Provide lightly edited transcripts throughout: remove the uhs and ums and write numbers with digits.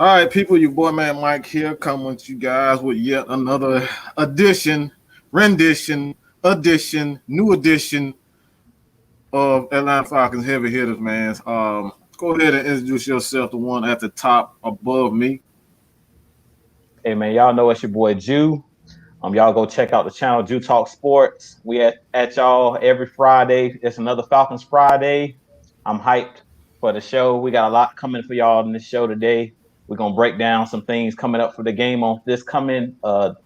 All right, people, your boy man Mike here, coming to you guys with yet another edition, rendition, edition, new edition of Atlanta Falcons Heavy Hitters, man. Go ahead and introduce yourself, the one at the top above me. Hey man, y'all know it's your boy Jew. Y'all go check out the channel Jew Talk Sports. We at y'all every Friday. It's another Falcons Friday. I'm hyped for the show. We got a lot coming for y'all in this show today. We're gonna break down some things coming up for the game on this coming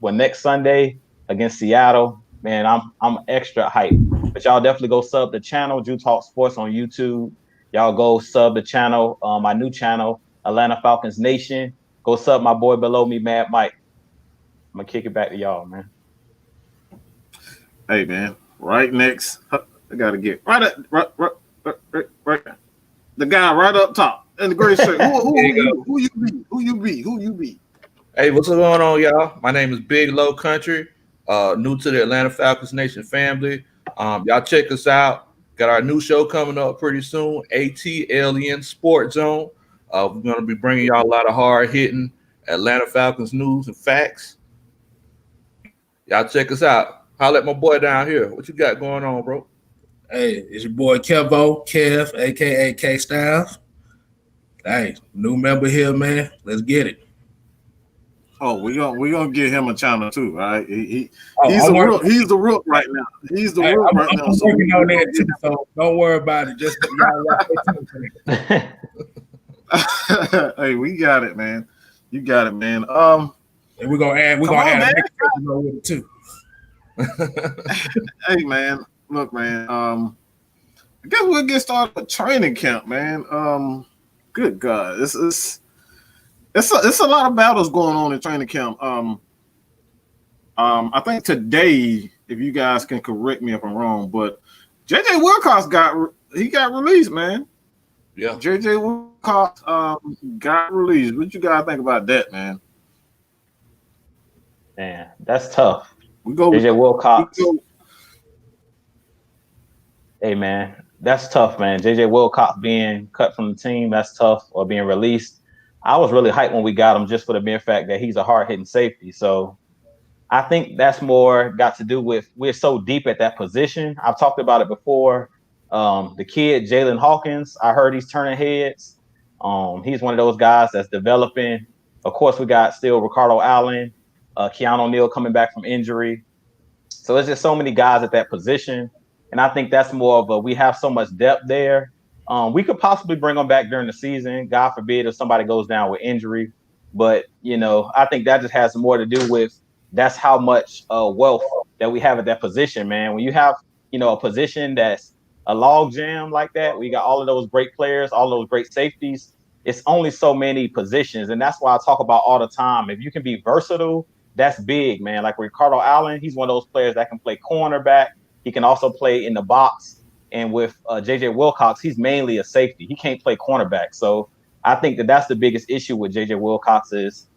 next Sunday against Seattle. Man, I'm extra hyped. But y'all definitely go sub the channel Jew Talk Sports on YouTube. Y'all go sub the channel, my new channel, Atlanta Falcons Nation. Go sub my boy below me, Mad Mike. I'm gonna kick it back to y'all, man. Hey, man, right next, I gotta get right, the guy right up top in the gray shirt. Who you be? Hey, what's going on, y'all? My name is Big Low Country, new to the Atlanta Falcons Nation family. Y'all check us out. Got our new show coming up pretty soon, ATLN Sports Zone. We're going to be bringing y'all a lot of hard-hitting Atlanta Falcons news and facts. Y'all check us out. Holla at my boy down here. What you got going on, bro? Hey, it's your boy Kev, a.k.a. K-Styles. Hey, new member here, man. Let's get it. Oh, we gonna give him a channel too, right? He's the rook right now. He's the rook right now. I'm working on that too, so don't worry about it. Just hey, we got it, man. You got it, man. And we're gonna add a next episode with it too. Hey, man. Look, man. I guess we'll get started with training camp, man. Good God, it's a lot of battles going on in training camp. I think today, if you guys can correct me if I'm wrong, but JJ Wilcox got released, man. Yeah, JJ Wilcox got released. What you guys think about that, man? Man, that's tough. We go JJ Wilcox. Hey man, that's tough, man. JJ Wilcox being cut from the team, that's tough, or being released. I was really hyped when we got him just for the mere fact that he's a hard-hitting safety. So I think that's more got to do with we're so deep at that position. I've talked about it before. The kid, Jalen Hawkins, I heard he's turning heads. He's one of those guys that's developing. Of course, we got still Ricardo Allen, Keanu Neal coming back from injury. So it's just so many guys at that position. And I think that's more of we have so much depth there. We could possibly bring them back during the season. God forbid if somebody goes down with injury. But, I think that just has more to do with that's how much wealth that we have at that position, man. When you have, a position that's a log jam like that, we got all of those great players, all those great safeties. It's only so many positions. And that's why I talk about all the time. If you can be versatile, that's big, man. Like Ricardo Allen, he's one of those players that can play cornerback. He can also play in the box. And with JJ Wilcox, he's mainly a safety. He can't play cornerback. So I think that's the biggest issue with JJ Wilcox is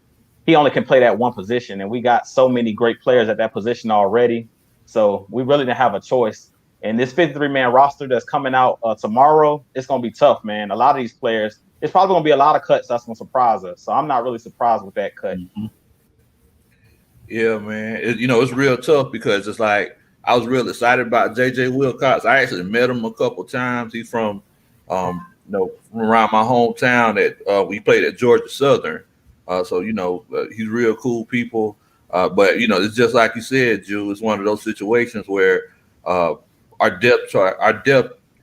he only can play that one position. And we got so many great players at that position already. So we really didn't have a choice. And this 53-man roster that's coming out tomorrow, it's going to be tough, man. A lot of these players, it's probably going to be a lot of cuts that's going to surprise us. So I'm not really surprised with that cut. Mm-hmm. Yeah, man. It's real tough because it's like, I was real excited about JJ Wilcox. I actually met him a couple times. He's from, from around my hometown. That we played at Georgia Southern. So he's real cool people. But it's just like you said, Drew. It's one of those situations where our depth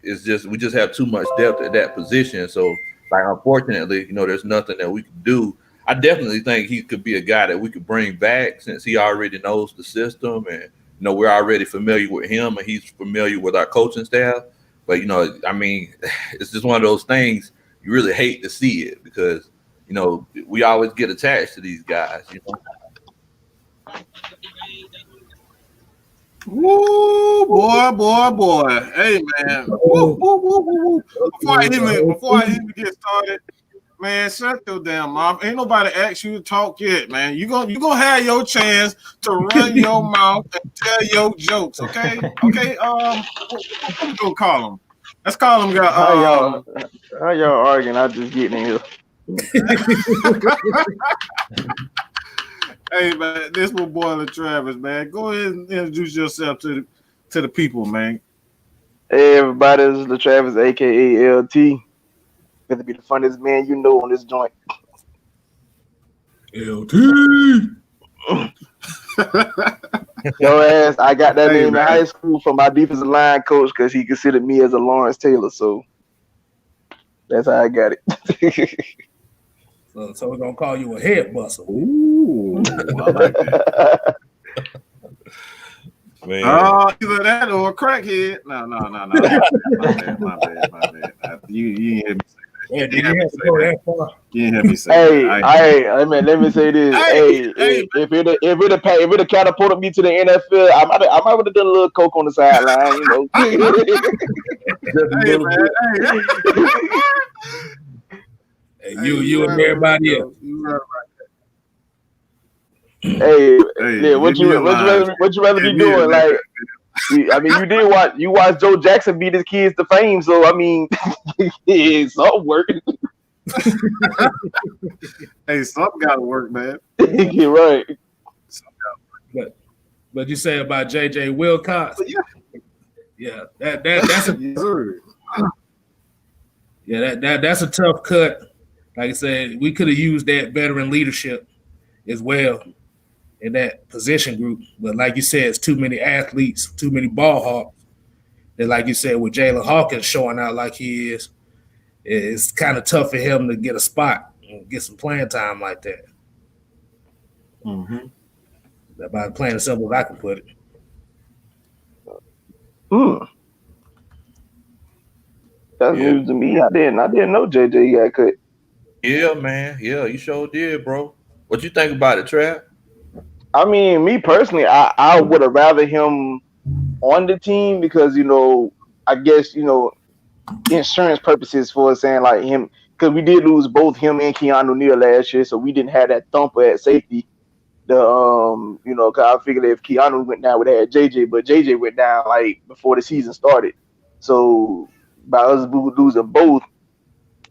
is just we just have too much depth at that position. So unfortunately, there's nothing that we can do. I definitely think he could be a guy that we could bring back since he already knows the system and. We're already familiar with him and he's familiar with our coaching staff. But, it's just one of those things you really hate to see it because, we always get attached to these guys, Woo, boy. Hey, man. Woo. Before I even get started, man, shut your damn mouth. Ain't nobody asked you to talk yet, man. You gonna have your chance to run your mouth and tell your jokes, okay? Okay. What we gonna call him? Let's call him. How y'all arguing? I just getting in here. Hey man, this was Boiler Travis, man. Go ahead and introduce yourself to the people, man. Hey everybody, this is the Travis, aka LT. Gonna be the funniest man you know on this joint. LT. Yo ass, I got that Hey, name man. in high school from my defensive line coach because he considered me as a Lawrence Taylor. So that's how I got it. So we're gonna call you a head buster. Ooh, I like that. Man. Either that or a crackhead. No. My bad. You ain't hear me say that. Yeah, did you have to go that far? You ain't hear me say Hey, that. I mean, let me say this. Hey, If it have catapulted me to the NFL, I might have done a little coke on the sideline, you know. Hey, man. Hey, you and everybody else. You right. Hey, Hey, what you rather be doing? Like, I mean, you watch Joe Jackson beat his kids to fame, so I mean, it's all working. Hey, something got to work, man. You're right. But you say about JJ Wilcox, yeah, that's that's a tough cut. Like I said, we could have used that veteran leadership as well in that position group. But like you said, it's too many athletes, too many ball hawks. And like you said, with Jalen Hawkins showing out like he is, it's kind of tough for him to get a spot and get some playing time like that. Mm-hmm. About plain and simple as I can put it. That's news to me. I didn't know JJ got cut. Yeah, man. Yeah, you sure did, bro. What you think about it, Trav? I mean, me personally, I would have rather him on the team because, you know, I guess, you know, insurance purposes for saying like him, because we did lose both him and Keanu Neal last year, so we didn't have that thumper at safety. You know, because I figured if Keanu went down, we'd have had JJ, but JJ went down like before the season started. So by us losing both,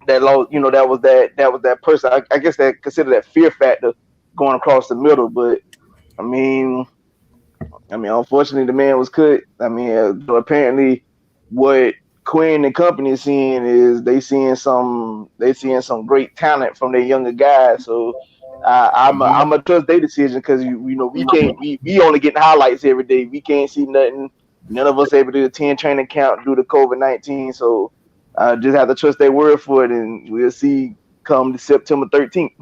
that lost, you know, that was that person. I guess that consider that fear factor going across the middle, but I mean, unfortunately, the man was cut. I mean, apparently, what Quinn and company is seeing is they seeing some great talent from their younger guys. So I'm a trust their decision because you know we only getting highlights every day. We can't see nothing. None of us able to attend training camp due to COVID-19. So I just have to trust their word for it, and we'll see come September 13th.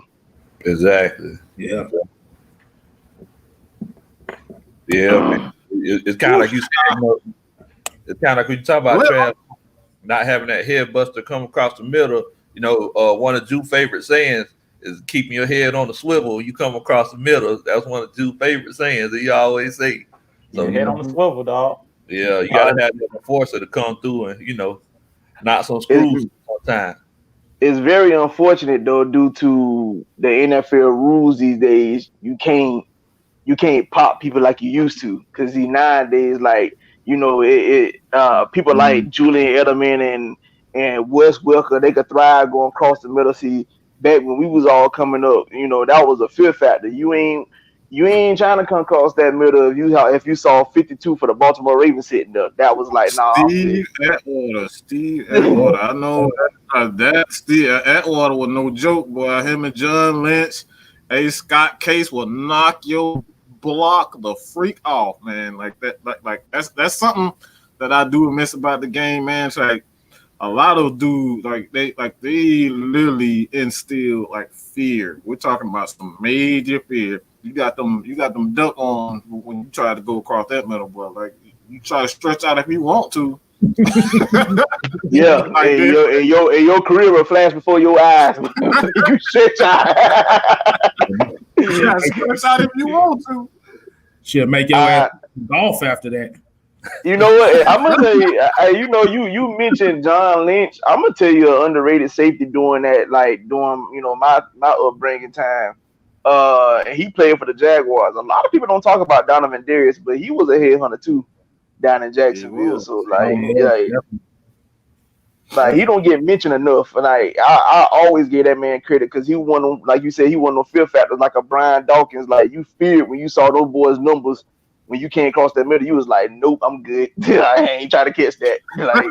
Exactly. Yeah. Yeah, man. It's kind of like you said, you know, it's kind of like when you talk about Trav not having that head buster come across the middle. You know, one of Drew's favorite sayings is keeping your head on the swivel when you come across the middle. That's one of Drew's favorite sayings that he always say. So head on the swivel, dog. Yeah, you gotta have that enforcer to come through and, you know, knock some screws sometimes. It's very unfortunate though, due to the NFL rules these days. You can't pop people like you used to, because nowadays, like, you know, people like Julian Edelman and Wes Welker, they could thrive going across the middle. See, back when we was all coming up, you know, that was a fear factor. You ain't trying to come across that middle. If you saw 52 for the Baltimore Ravens sitting there, that was like, nah. Steve Atwater. I know that Atwater was no joke, boy. Him and John Lynch, Scott Case will knock your block the freak off, man. Like that, like that's something that I do miss about the game, man. It's like a lot of dudes, they literally instill like fear. We're talking about some major fear. You got them duck on when you try to go across that middle, boy. Like you try to stretch out if you want to. Yeah, like and your career will flash before your eyes. You stretch out. You try to stretch out if you want to. She'll make your ass golf after that. You know what? I'm gonna tell you. You know, you mentioned John Lynch. I'm gonna tell you an underrated safety doing that. Like during, you know, my upbringing time. He played for the Jaguars. A lot of people don't talk about Donovan Darius, but he was a headhunter too down in Jacksonville. So like, Like he don't get mentioned enough, and I always give that man credit because he won, like you said, he won no fear factors like a Brian Dawkins. Like you feared when you saw those boys' numbers when you came across that middle, you was like, nope, I'm good. I ain't trying to catch that. Like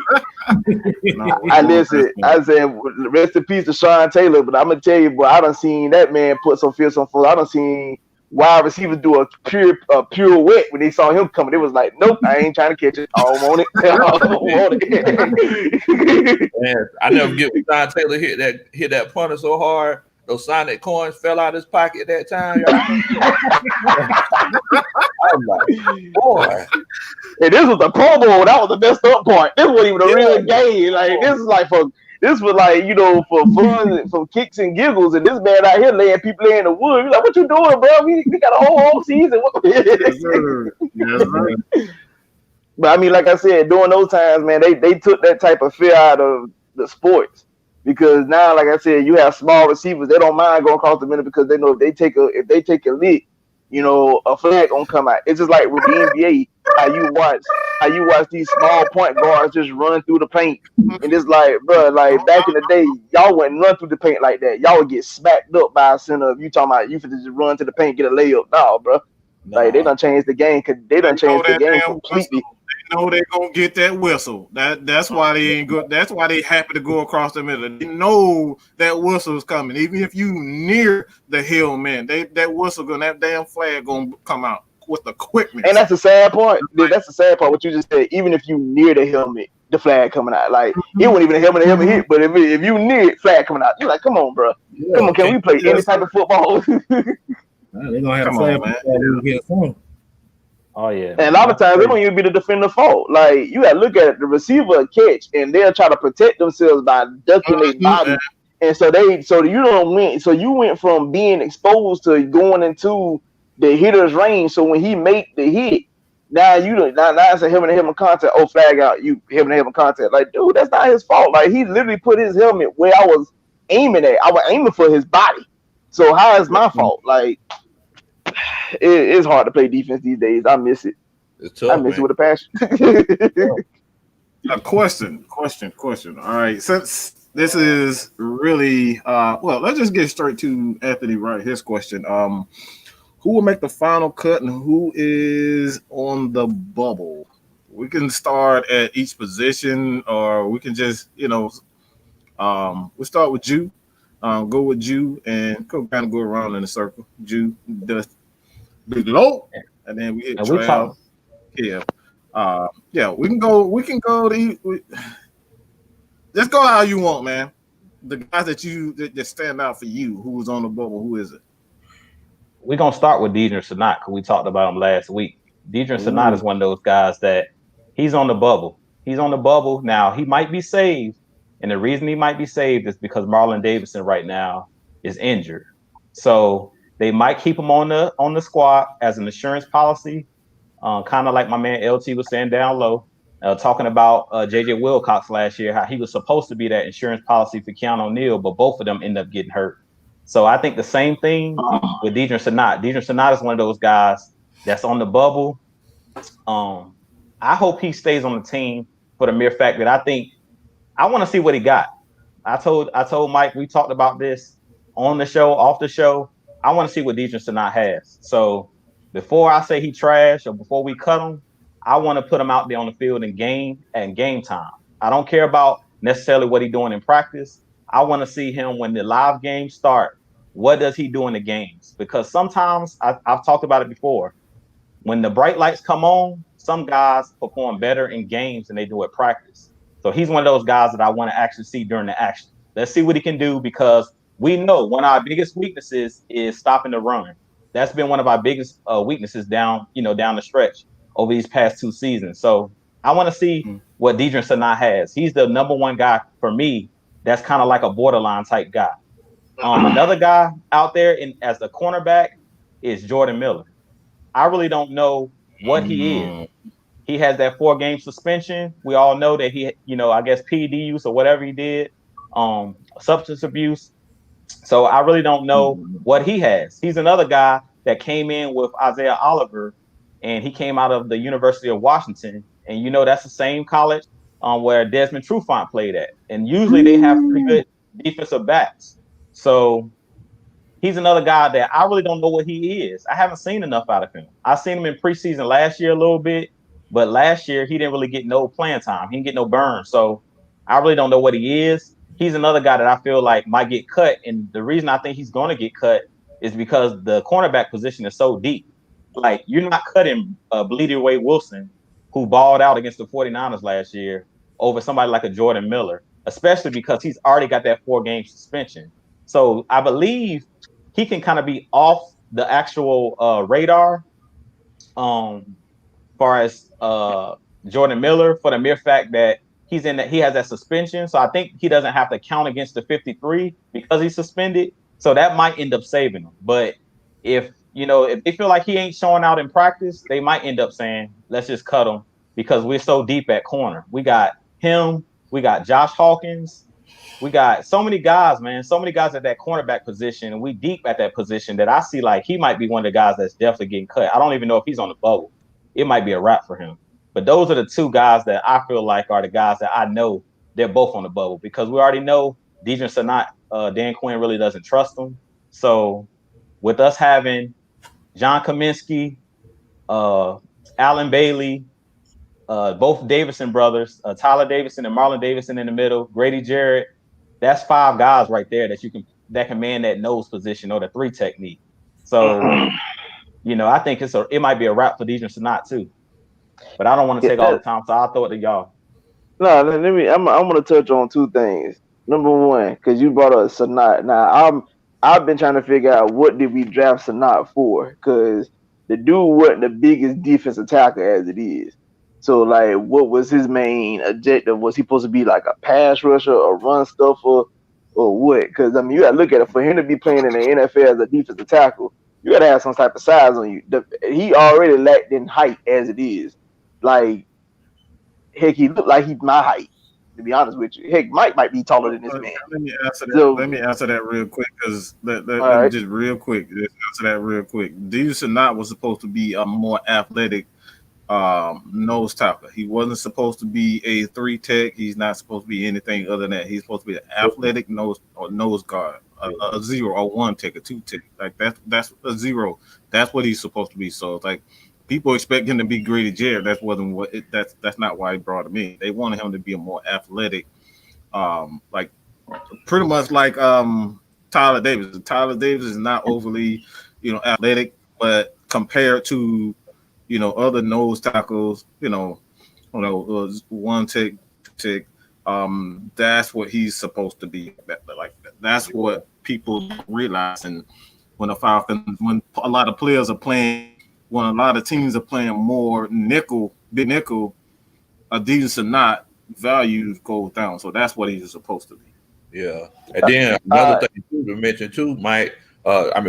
I listen. I said, rest in peace to Sean Taylor, but I'm gonna tell you, boy, I done seen that man put some fear, some foot. I done seen wide receivers do a pirouette when they saw him coming. It was like, nope, I ain't trying to catch it. I don't want it. I don't want it. Man, I never get when Sean Taylor hit that punter so hard. Those Sonic coins fell out his pocket that time. I'm like, boy. And this was the Pro Bowl. That was the messed up part. This wasn't even a real game. Like this is like this was like, you know, for fun, for kicks and giggles, and this man out here laying people in the wood. He's like, what you doing, bro? We got a whole season. Yes, sir. But I mean, like I said, during those times, man, they took that type of fear out of the sports. Because now, like I said, you have small receivers. They don't mind going across the middle because they know if they take a lick, you know, a flag gonna come out. It's just like with the NBA, how you watch these small point guards just run through the paint, and it's like, bro, like back in the day, y'all wouldn't run through the paint like that. Y'all would get smacked up by a center. If you talking about you could just run to the paint, get a layup. No, bro. Like they done changed the game because they done changed the game completely. They know they're gonna get that whistle. That's why they ain't good. That's why they happy to go across the middle. They know that whistle's coming. Even if you near the hill, man, that whistle that damn flag gonna come out with the quickness. And that's the sad part. That's the sad part. What you just said. Even if you near the helmet, the flag coming out. Like it wasn't even a helmet hit. But if you near it, flag coming out, you're like, come on, bro. Yeah, come on, can we play any type of football? They're gonna have a flag man. Oh yeah. And a lot of times it don't even be the defender's fault. Like you gotta look at it, the receiver catch, and they'll try to protect themselves by ducking their body. And so you don't win. So you went from being exposed to going into the hitter's range. So when he make the hit, now it's a helmet contact. Oh, flag out! You helmet contact. Like, dude, that's not his fault. Like he literally put his helmet where I was aiming at. I was aiming for his body. So how is my fault? Like. It's hard to play defense these days. I miss it. It's tough, I miss it with a passion. A question. All right, since this is really well, let's just get straight to Anthony right his question. Who will make the final cut and who is on the bubble? We can start at each position, or we can just we'll start with Jew. Go with Jew and kind of go around in a circle. Jew does below, and then we hit Trav. We can go just go how you want, man. The guys that stand out for you, who was on the bubble, who is it? We're gonna start with Deidre Sanat because we talked about him last week. Deidre Sanat is one of those guys that he's on the bubble. He's on the bubble now. He might be saved, and the reason he might be saved is because Marlon Davidson right now is injured. So they might keep him on the squad as an insurance policy, kind of like my man LT was saying down low, talking about JJ Wilcox last year, how he was supposed to be that insurance policy for Keanu O'Neal, but both of them end up getting hurt. So I think the same thing with Deidre Sanat. Deidre Sanat is one of those guys that's on the bubble. I hope he stays on the team for the mere fact that I want to see what he got. I told Mike, we talked about this on the show, off the show. I want to see what Deidre Sanat has. So before I say he trash or before we cut him, I want to put him out there on the field in game time. I don't care about necessarily what he's doing in practice. I want to see him when the live games start. What does he do in the games? Because sometimes I've talked about it before. When the bright lights come on, some guys perform better in games than they do at practice. So he's one of those guys that I want to actually see during the action. Let's see what he can do because we know one of our biggest weaknesses is stopping the run. That's been one of our biggest weaknesses down the stretch over these past 2 seasons. So I want to see what Deidre Sanat has. He's the number one guy for me. That's kind of like a borderline type guy. Another guy out there as the cornerback is Jordan Miller. I really don't know what he is. He has that 4-game suspension. We all know that he, I guess PED use or whatever he did, substance abuse. So I really don't know what he has. He's another guy that came in with Isaiah Oliver, and he came out of the University of Washington. And that's the same college where Desmond Trufant played at, and usually they have pretty good defensive backs. So he's another guy that I really don't know what he is. I haven't seen enough out of him. I seen him in preseason last year a little bit, but last year he didn't really get no playing time. He didn't get no burn. So I really don't know what he is. He's another guy that I feel like might get cut. And the reason I think he's going to get cut is because the cornerback position is so deep. Like, you're not cutting Bleedy Way Wilson, who balled out against the 49ers last year, over somebody like a Jordan Miller, especially because he's already got that 4-game suspension. So I believe he can kind of be off the actual radar far as Jordan Miller, for the mere fact that he has that suspension. So I think he doesn't have to count against the 53 because he's suspended. So that might end up saving him. But if they feel like he ain't showing out in practice, they might end up saying, let's just cut him because we're so deep at corner. We got him, we got Josh Hawkins, we got so many guys, man, so many guys at that cornerback position, and we deep at that position that I see like he might be one of the guys that's definitely getting cut. I don't even know if he's on the bubble. It might be a wrap for him. But those are the two guys that I feel like are the guys that I know they're both on the bubble, because we already know Deidre Sanat, Dan Quinn really doesn't trust them. So with us having John Kaminsky, Alan Bailey, both Davison brothers, Tyler Davison and Marlon Davison in the middle, Grady Jarrett, that's 5 guys right there that can man that nose position or the 3 technique. So, I think it might be a wrap for Deidre Sanat too. But I don't want to take all the time, so I'll throw it to y'all. No, I'm gonna touch on 2 things. Number one, because you brought up Sanat. Now I've been trying to figure out what did we draft Sanat for, because the dude wasn't the biggest defensive tackle as it is. So like, what was his main objective? Was he supposed to be like a pass rusher, or run stuffer, or what? Because I mean, you gotta look at it. For him to be playing in the NFL as a defensive tackle, you gotta have some type of size on you. He already lacked in height as it is. Like, heck, he looked like he's my height, to be honest with you. Heck, Mike might be taller than this man. Let me answer that real quick, because let me just answer that real quick. Deidre Sanat was supposed to be a more athletic nose tackle. He wasn't supposed to be a 3 tech. He's not supposed to be anything other than that. He's supposed to be an athletic nose guard, a 0 or 1 tech, a 2 tech. Like that's a 0. That's what he's supposed to be. So it's like, people expect him to be Grady Jarrett. That's not why he brought him in. They wanted him to be a more athletic, like pretty much like Tyler Davis. Tyler Davis is not overly, athletic, but compared to, other nose tackles, 1 tech, 2 tech, that's what he's supposed to be. That's what people realize. And when a lot of players are playing, when a lot of teams are playing more big nickel, Deidre Sanat values goes down. So that's what he's supposed to be. Yeah. And then another thing to mention too, Mike,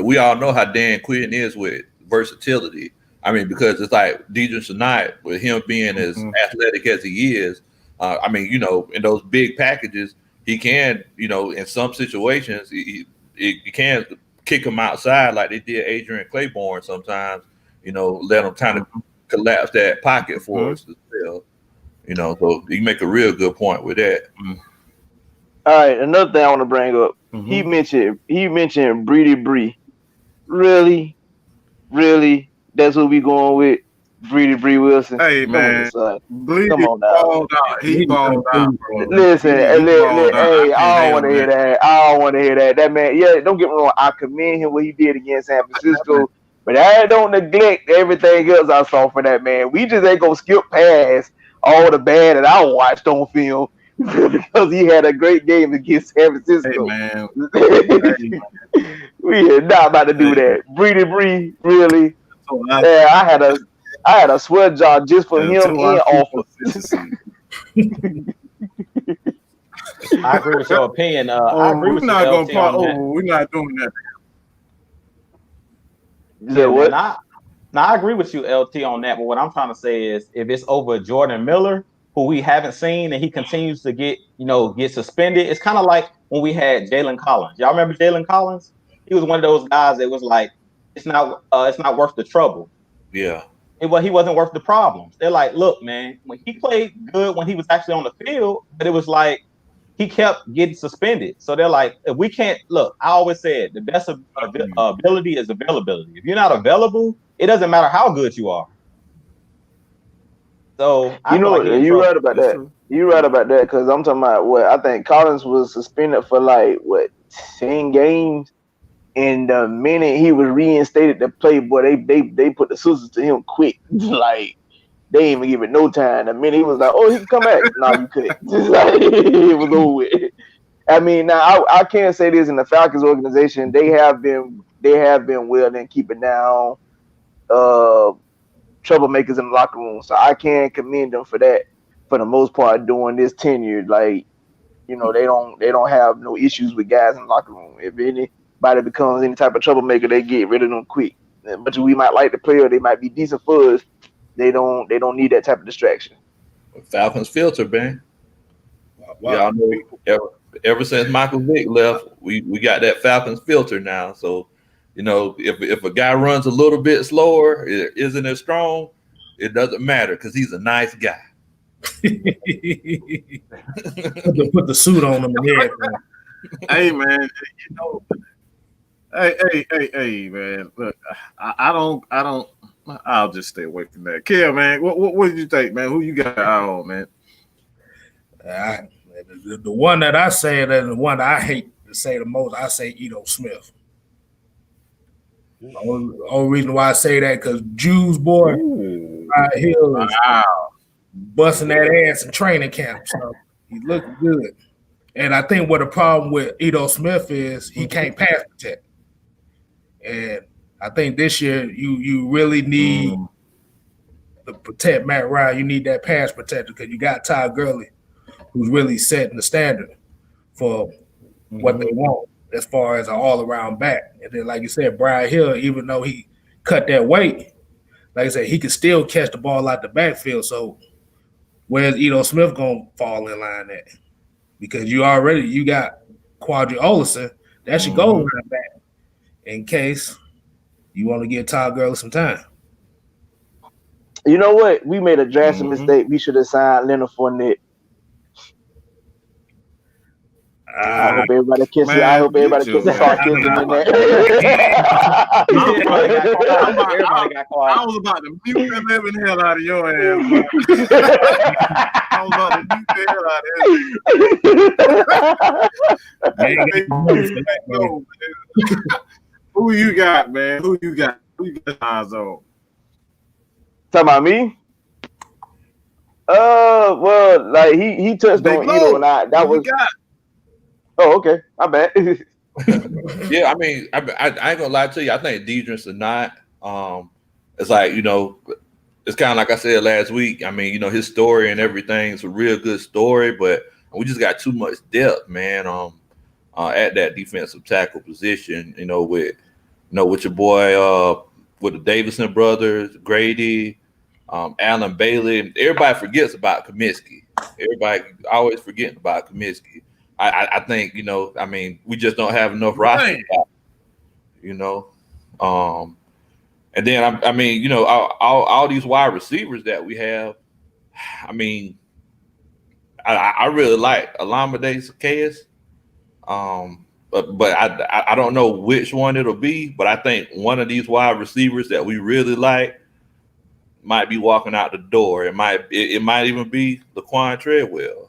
we all know how Dan Quinn is with versatility. Because it's like Deidre Sanat, with him being as athletic as he is, in those big packages, he can, in some situations, he can kick him outside like they did Adrian Claiborne sometimes. Let him kind of collapse that pocket for us as well. So you make a real good point with that. All right, another thing I want to bring up. He mentioned Breedy Bree. Really, that's what we going with, Breedy Bree Wilson. Hey man, come on now. He balled out, bro. Listen, hey, I don't want to hear that. That man, don't get me wrong. I commend him what he did against San Francisco. But I don't neglect everything else I saw for that man. We just ain't gonna skip past all the bad that I watched on film because he had a great game against San Francisco. Hey, man. We are not about to do that. Breedy Bree, really? I had a sweat job just for him and Office. I agree with your opinion. I agree with you. We're not doing that. I agree with you, LT, on that. But what I'm trying to say is, if it's over Jordan Miller, who we haven't seen, and he continues to get suspended, it's kind of like when we had Jalen Collins. Y'all remember Jalen Collins? He was one of those guys that was like, it's not worth the trouble. Yeah. Well, he wasn't worth the problems. They're like, look, man, when he played good when he was actually on the field, but it was like he kept getting suspended. So they're like, if we can't look, I always said the best ability is availability. If you're not available, it doesn't matter how good you are. So I feel like you're right about that. You're right about that because I'm talking about what I think Collins was suspended for 10 games. And the minute he was reinstated to play, boy, they put the scissors to him quick. Like they didn't even give it no time. The minute he was like, "Oh, he can come back," no, you couldn't. It was over with. I mean, now I can't say this in the Falcons organization. They have been well in keeping down troublemakers in the locker room. So I can commend them for that. For the most part, during this tenure, they don't have no issues with guys in the locker room. If anybody becomes any type of troublemaker, they get rid of them quick. But we might like the player, they might be decent for us. They don't need that type of distraction. Falcons filter, man. Wow. Y'all know ever since Michael Vick left, we got that Falcons filter now. So, if a guy runs a little bit slower, it isn't as strong, it doesn't matter because he's a nice guy. Put the suit on him again. Hey man, hey man. Look, I don't. I'll just stay away from that. Kill, man. What did you think, man? Who you got eye on, man? The one that I say, and the one that I hate to say the most, I say Ito Smith. The only reason why I say that because Jews boy, right here, busting that ass in training camp. So he looked good. And I think what the problem with Ito Smith is he can't pass protect. And I think this year you really need to protect Matt Ryan. You need that pass protector because you got Ty Gurley, who's really setting the standard for what they want as far as an all-around back. And then, like you said, Brian Hill, even though he cut that weight, like I said, he can still catch the ball out the backfield. So where's Ito Smith going to fall in line at? Because you got Quadri Olison. That should go line back in case you want to give Todd Gurley some time. You know what? We made a drastic mistake. We should have signed Leonard Fournette. I hope everybody kisses. Man, I hope everybody kisses sarcasm in there. Everybody got quiet. I was about to mute the living hell out of your ass. I was about to mute the hell out of it. Who you got, man? Who you got eyes on? Talking about me? Well, like he touched on Ito and I. That was. Oh, okay. I bet. Yeah, I mean, I ain't gonna lie to you. I think Deidris or not. It's like it's kind of like I said last week. I mean, his story and everything is a real good story, but we just got too much depth, man. At that defensive tackle position, with your boy, with the Davidson brothers, Grady, Allen Bailey. Everybody forgets about Comiskey. Everybody always forgetting about Comiskey. I think, I mean, we just don't have enough roster, and then I mean, all these wide receivers that we have. I mean, I really like Olamide Zaccheaus. But I don't know which one it'll be, but I think one of these wide receivers that we really like might be walking out the door. It might even be Laquan Treadwell.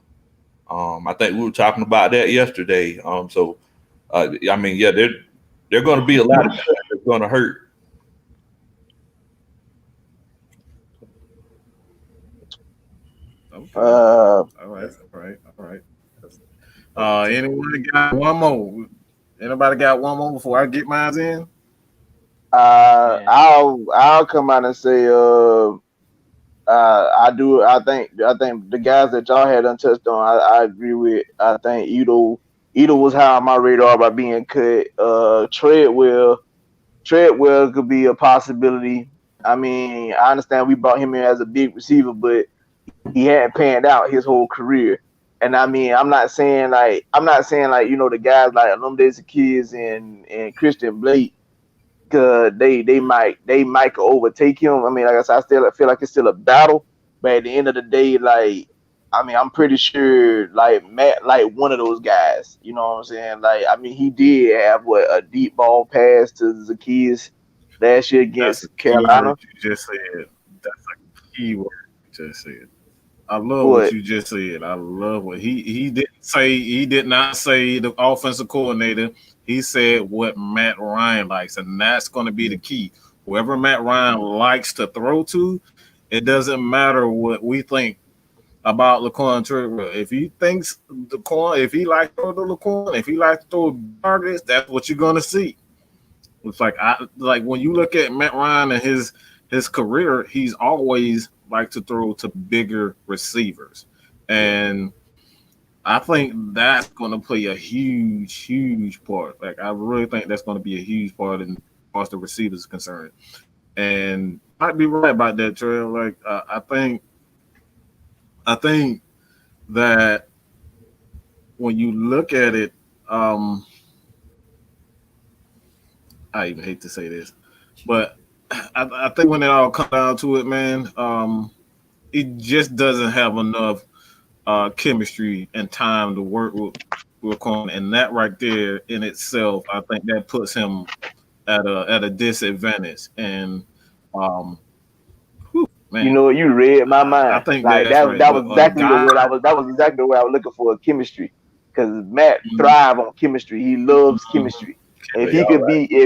I think we were talking about that yesterday. So I mean, yeah, they're going to be a lot of stuff that's going to hurt. Okay. All right. Anyone got one more? Anybody got one more before I get mine in? I'll come out and say I do. I think the guys that y'all had untouched on, I agree with. I think Ito was high on my radar by being cut. Treadwell could be a possibility. I mean, I understand we brought him in as a big receiver, but he hadn't panned out his whole career. And I mean, I'm not saying like the guys like Olamide Zaccheaus and Christian Blake. they might overtake him. I mean, like I said, I feel like it's still a battle, but at the end of the day, like I mean, I'm pretty sure like Matt, like one of those guys. You know what I'm saying? Like I mean, he did have a deep ball pass to Zacchaeus last year That's a against key Carolina. word you just said. That's a key word you just said. I love what But you just said. I love what he didn't say. He did not say the offensive coordinator. He said what Matt Ryan likes, and that's going to be the key. Whoever Matt Ryan likes to throw to, it doesn't matter what we think about Laquan Treadwell. If he thinks if he likes to throw the Laquan, if he likes to throw targets, that's what you're going to see. It's like when you look at Matt Ryan and his career, he's always liked to throw to bigger receivers, and I think that's going to play a huge part. Like I really think that's going to be a huge part in as far as the receivers is concerned. And might be right about that, Trail. Like I think that when you look at it, I even hate to say this, but I think when it all comes down to it, man, it just doesn't have enough chemistry and time to work with Corn, and that right there in itself, I think that puts him at a disadvantage. And man, you know, you read my mind. I think like that's right. that was exactly the word I was. That was exactly what I was looking for. Chemistry, because Matt thrive on chemistry. He loves chemistry. If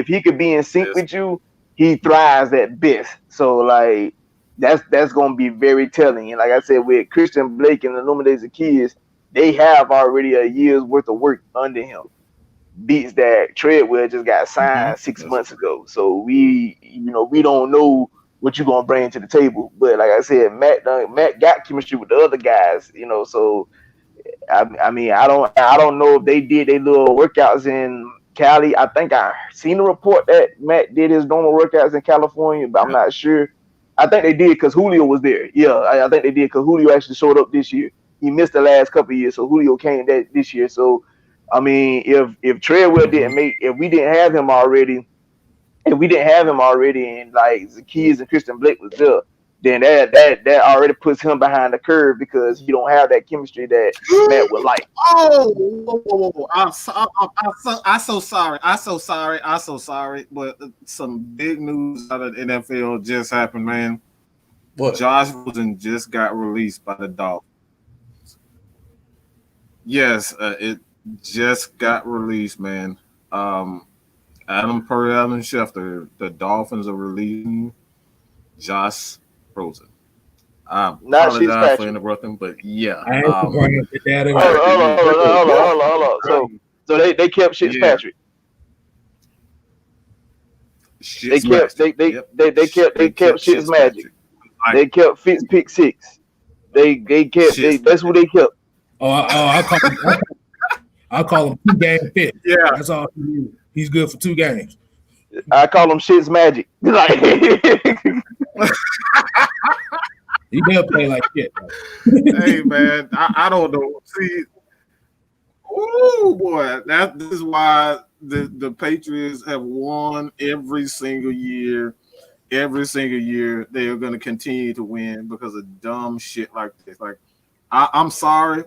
he could be in sync with you, he thrives at best. So like that's gonna be very telling. And like I said, with Christian Blake and the Illuminates of Kids, they have already a year's worth of work under him. Beats that Treadwell just got signed 6 months ago. So we don't know what you're gonna bring to the table. But like I said, Matt got chemistry with the other guys, so I mean, I don't know if they did their little workouts in Cali. I think I seen a report that Matt did his normal workouts in California, but I'm not sure. I think they did because Julio was there. Yeah, I think they did because Julio actually showed up this year. He missed the last couple of years, so Julio came this year. So I mean, if Treadwell if we didn't have him already, and like Zacchaeus and Christian Blake was there, then that already puts him behind the curve because he don't have that chemistry that Matt would like. Oh, I'm so sorry. But some big news out of the NFL just happened, man. What? Josh Rosen just got released by the Dolphins. Yes, it just got released, man. Adam Schefter, the Dolphins are releasing Josh Rosen. I apologize for interrupting, but yeah. Hold on. So they kept Fitzpatrick. They kept Fitzmagic. They kept Fitz pick six. They kept that's what they kept. I'll call him 2 game fit. Yeah, that's all he needs. He's good for 2 games. I call him shit's magic. Like he never play like shit. Hey man, I don't know. See, oh boy, this is why the Patriots have won every single year. Every single year, they are going to continue to win because of dumb shit like this. Like, I'm sorry,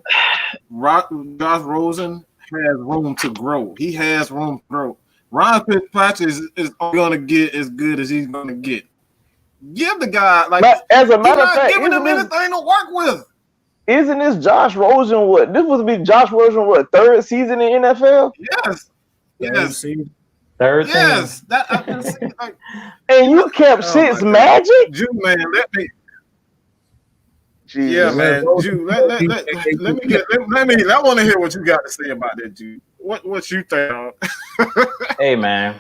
Josh Rosen has room to grow. He has room to grow. Ryan Fitzpatrick is going to get as good as he's going to get. Give the guy as a matter of fact, giving him anything to work with. Isn't this Josh Rosen? What this was be Josh Rosen? What 3rd season in NFL? Yes. Third. Yes. And you kept Fitz Magic. Jew man, let me. Yeah, man. Jew, let me. I want to hear what you got to say about that, Jew. What you think? Hey, man,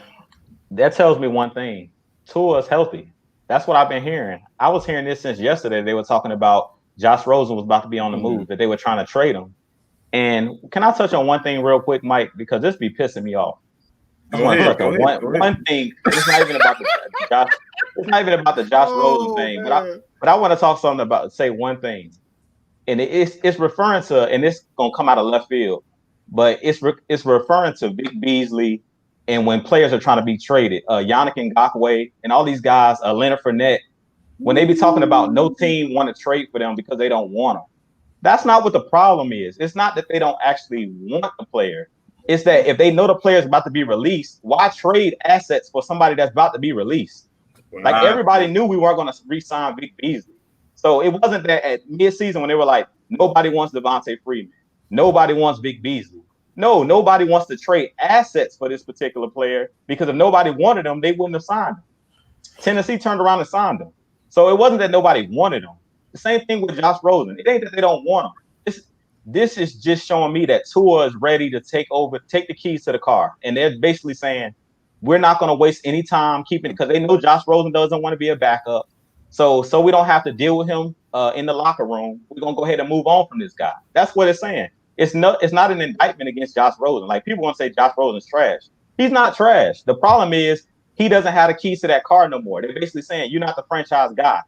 that tells me one thing. Tua's healthy. That's what I've been hearing. I was hearing this since yesterday. They were talking about Josh Rosen was about to be on the move, that they were trying to trade him. And can I touch on one thing real quick, Mike? Because this be pissing me off. I want to touch on one thing. It's not even about the Josh. It's not even about the Josh Rosen thing. But I want to talk something about say one thing, and it's referring to, and it's gonna come out of left field, but it's referring to Vic Beasley And when players are trying to be traded, Yannick Ngakoue and all these guys, Leonard Fournette, when they be talking about no team want to trade for them because they don't want them, that's not what the problem is. It's not that they don't actually want the player. It's that if they know the player is about to be released, why trade assets for somebody that's about to be released? Like everybody knew we weren't going to re-sign Vic Beasley. So it wasn't that at mid-season when they were like, nobody wants Devontae Freeman. Nobody wants Vic Beasley. No, nobody wants to trade assets for this particular player because if nobody wanted him, they wouldn't have signed him. Tennessee turned around and signed him. So it wasn't that nobody wanted him. The same thing with Josh Rosen. It ain't that they don't want him. This is just showing me that Tua is ready to take the keys to the car. And they're basically saying, we're not going to waste any time keeping it because they know Josh Rosen doesn't want to be a backup. So we don't have to deal with him in the locker room. We're going to go ahead and move on from this guy. That's what it's saying. It's not an indictment against Josh Rosen. Like people want to say Josh Rosen's trash. He's not trash. The problem is he doesn't have the keys to that car no more. They're basically saying you're not the franchise guy.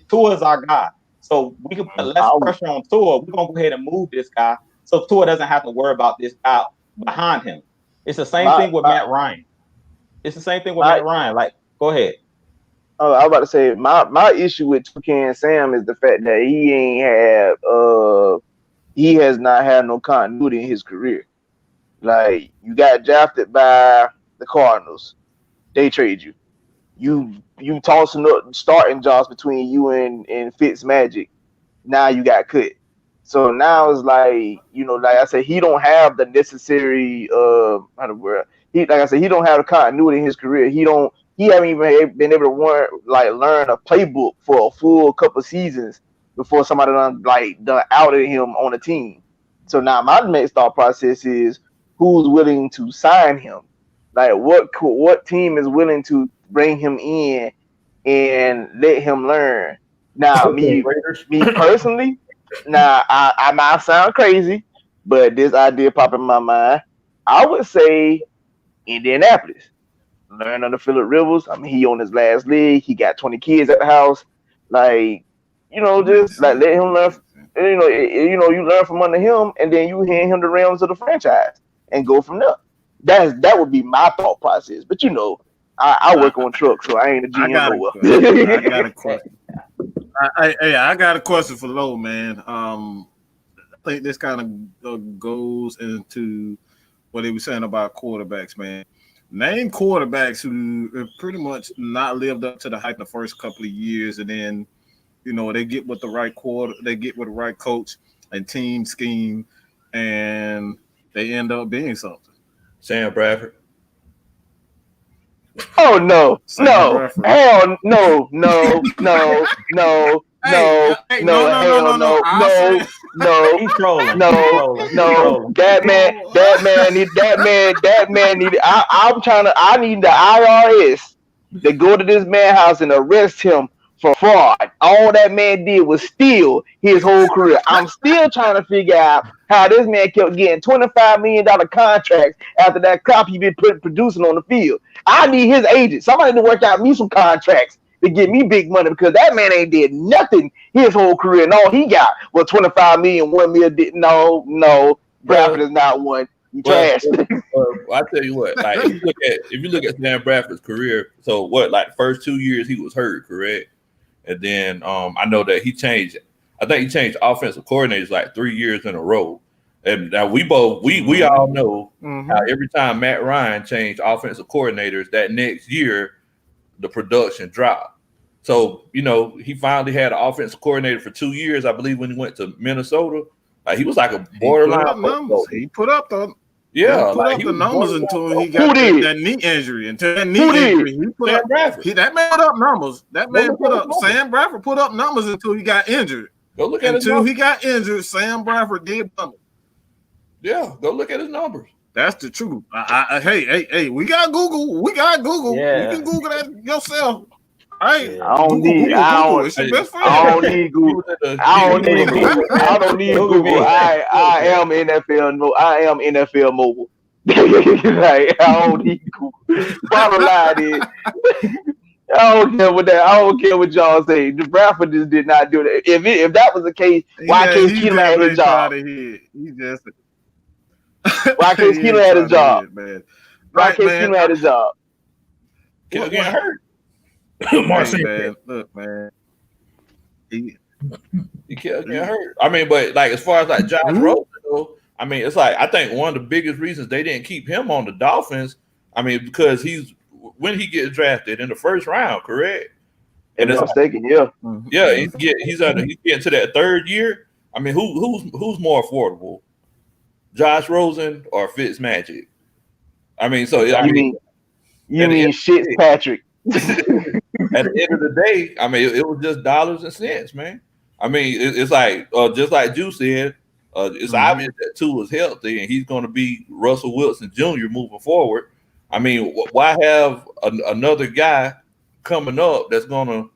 Tua is our guy. So we can put less pressure on Tua. We're going to go ahead and move this guy so Tua doesn't have to worry about this guy behind him. It's the same thing with Matt Ryan. It's the same thing with Matt Ryan. Like, go ahead. I was about to say my issue with Toucan Sam is the fact that he has not had no continuity in his career. Like you got drafted by the Cardinals, they trade you. You tossing up starting jobs between you and Fitzmagic. Now you got cut. So now it's like, like I said, he don't have the necessary he don't have the continuity in his career. He haven't even been able to learn a playbook for a full couple seasons before somebody done outed him on a team. So now my next thought process is who's willing to sign him? Like what team is willing to bring him in and let him learn? Now me personally, I might sound crazy, but this idea popped in my mind. I would say Indianapolis. Learn under Phillip Rivers. I mean, he on his last leg. He got 20 kids at the house. Just let him learn. You learn from under him, and then you hand him the realms of the franchise and go from there. That would be my thought process. But I work on trucks, so I ain't a GM. I got a question. I got a question for Lowe, man. I think this kind of goes into what they were saying about quarterbacks, man. Name quarterbacks who have pretty much not lived up to the hype the first couple of years, and then they get with the right they get with the right coach and team scheme, and they end up being something. Sam Bradford. Oh no! Hell no! He's trolling. That man need. I need the IRS to go to this man's house and arrest him for fraud. All that man did was steal his whole career. I'm still trying to figure out how this man kept getting $25 million contracts after that crop he been producing on the field. I need his agent. Somebody to work out me some contracts to get me big money because that man ain't did nothing his whole career. And all he got was $25 million, $1 million. No, Bradford is not one. He trash. I tell you what, if you look at Sam Bradford's career, so the first 2 years he was hurt, correct? And then I know that he changed. I think he changed offensive coordinators 3 years in a row. And now we all know how every time Matt Ryan changed offensive coordinators, that next year the production dropped. So he finally had an offensive coordinator for 2 years, I believe, when he went to Minnesota. He was like a borderline. He put up the numbers until he got that knee injury. Until that knee injury, that man put up numbers. Sam Bradford put up numbers until he got injured. Go look at until he got injured. Sam Bradford did numbers. Yeah, go look at his numbers. That's the truth. Hey, we got Google. Yeah. You can Google that yourself. Right? I don't need Google. I don't need Google. I am NFL mobile. I don't need Google. Bottom line is, I don't care what y'all say. The Bradford just did not do that. If that was the case, why can't Keelan have his job? Why can't Keelan have his job? Man. Why can't man. Keenum had a job? Kept getting hurt. Marcel. Hey, man, look, man. He kept getting hurt. I mean, but like as far as like Josh Rosen, though, I mean, it's like I think one of the biggest reasons they didn't keep him on the Dolphins. I mean, because when he gets drafted in the first round, correct? And it's mistaken, yeah. Yeah, he's getting to that third year. I mean, who's more affordable, Josh Rosen or Fitzmagic? I mean, so I mean, you mean Fitzpatrick? At the end of the day, I mean, it was just dollars and cents, man. I mean, it's like just like Juice said, it's obvious that Tua is healthy and he's going to be Russell Wilson Jr. moving forward. I mean, why have another guy coming up that's going to,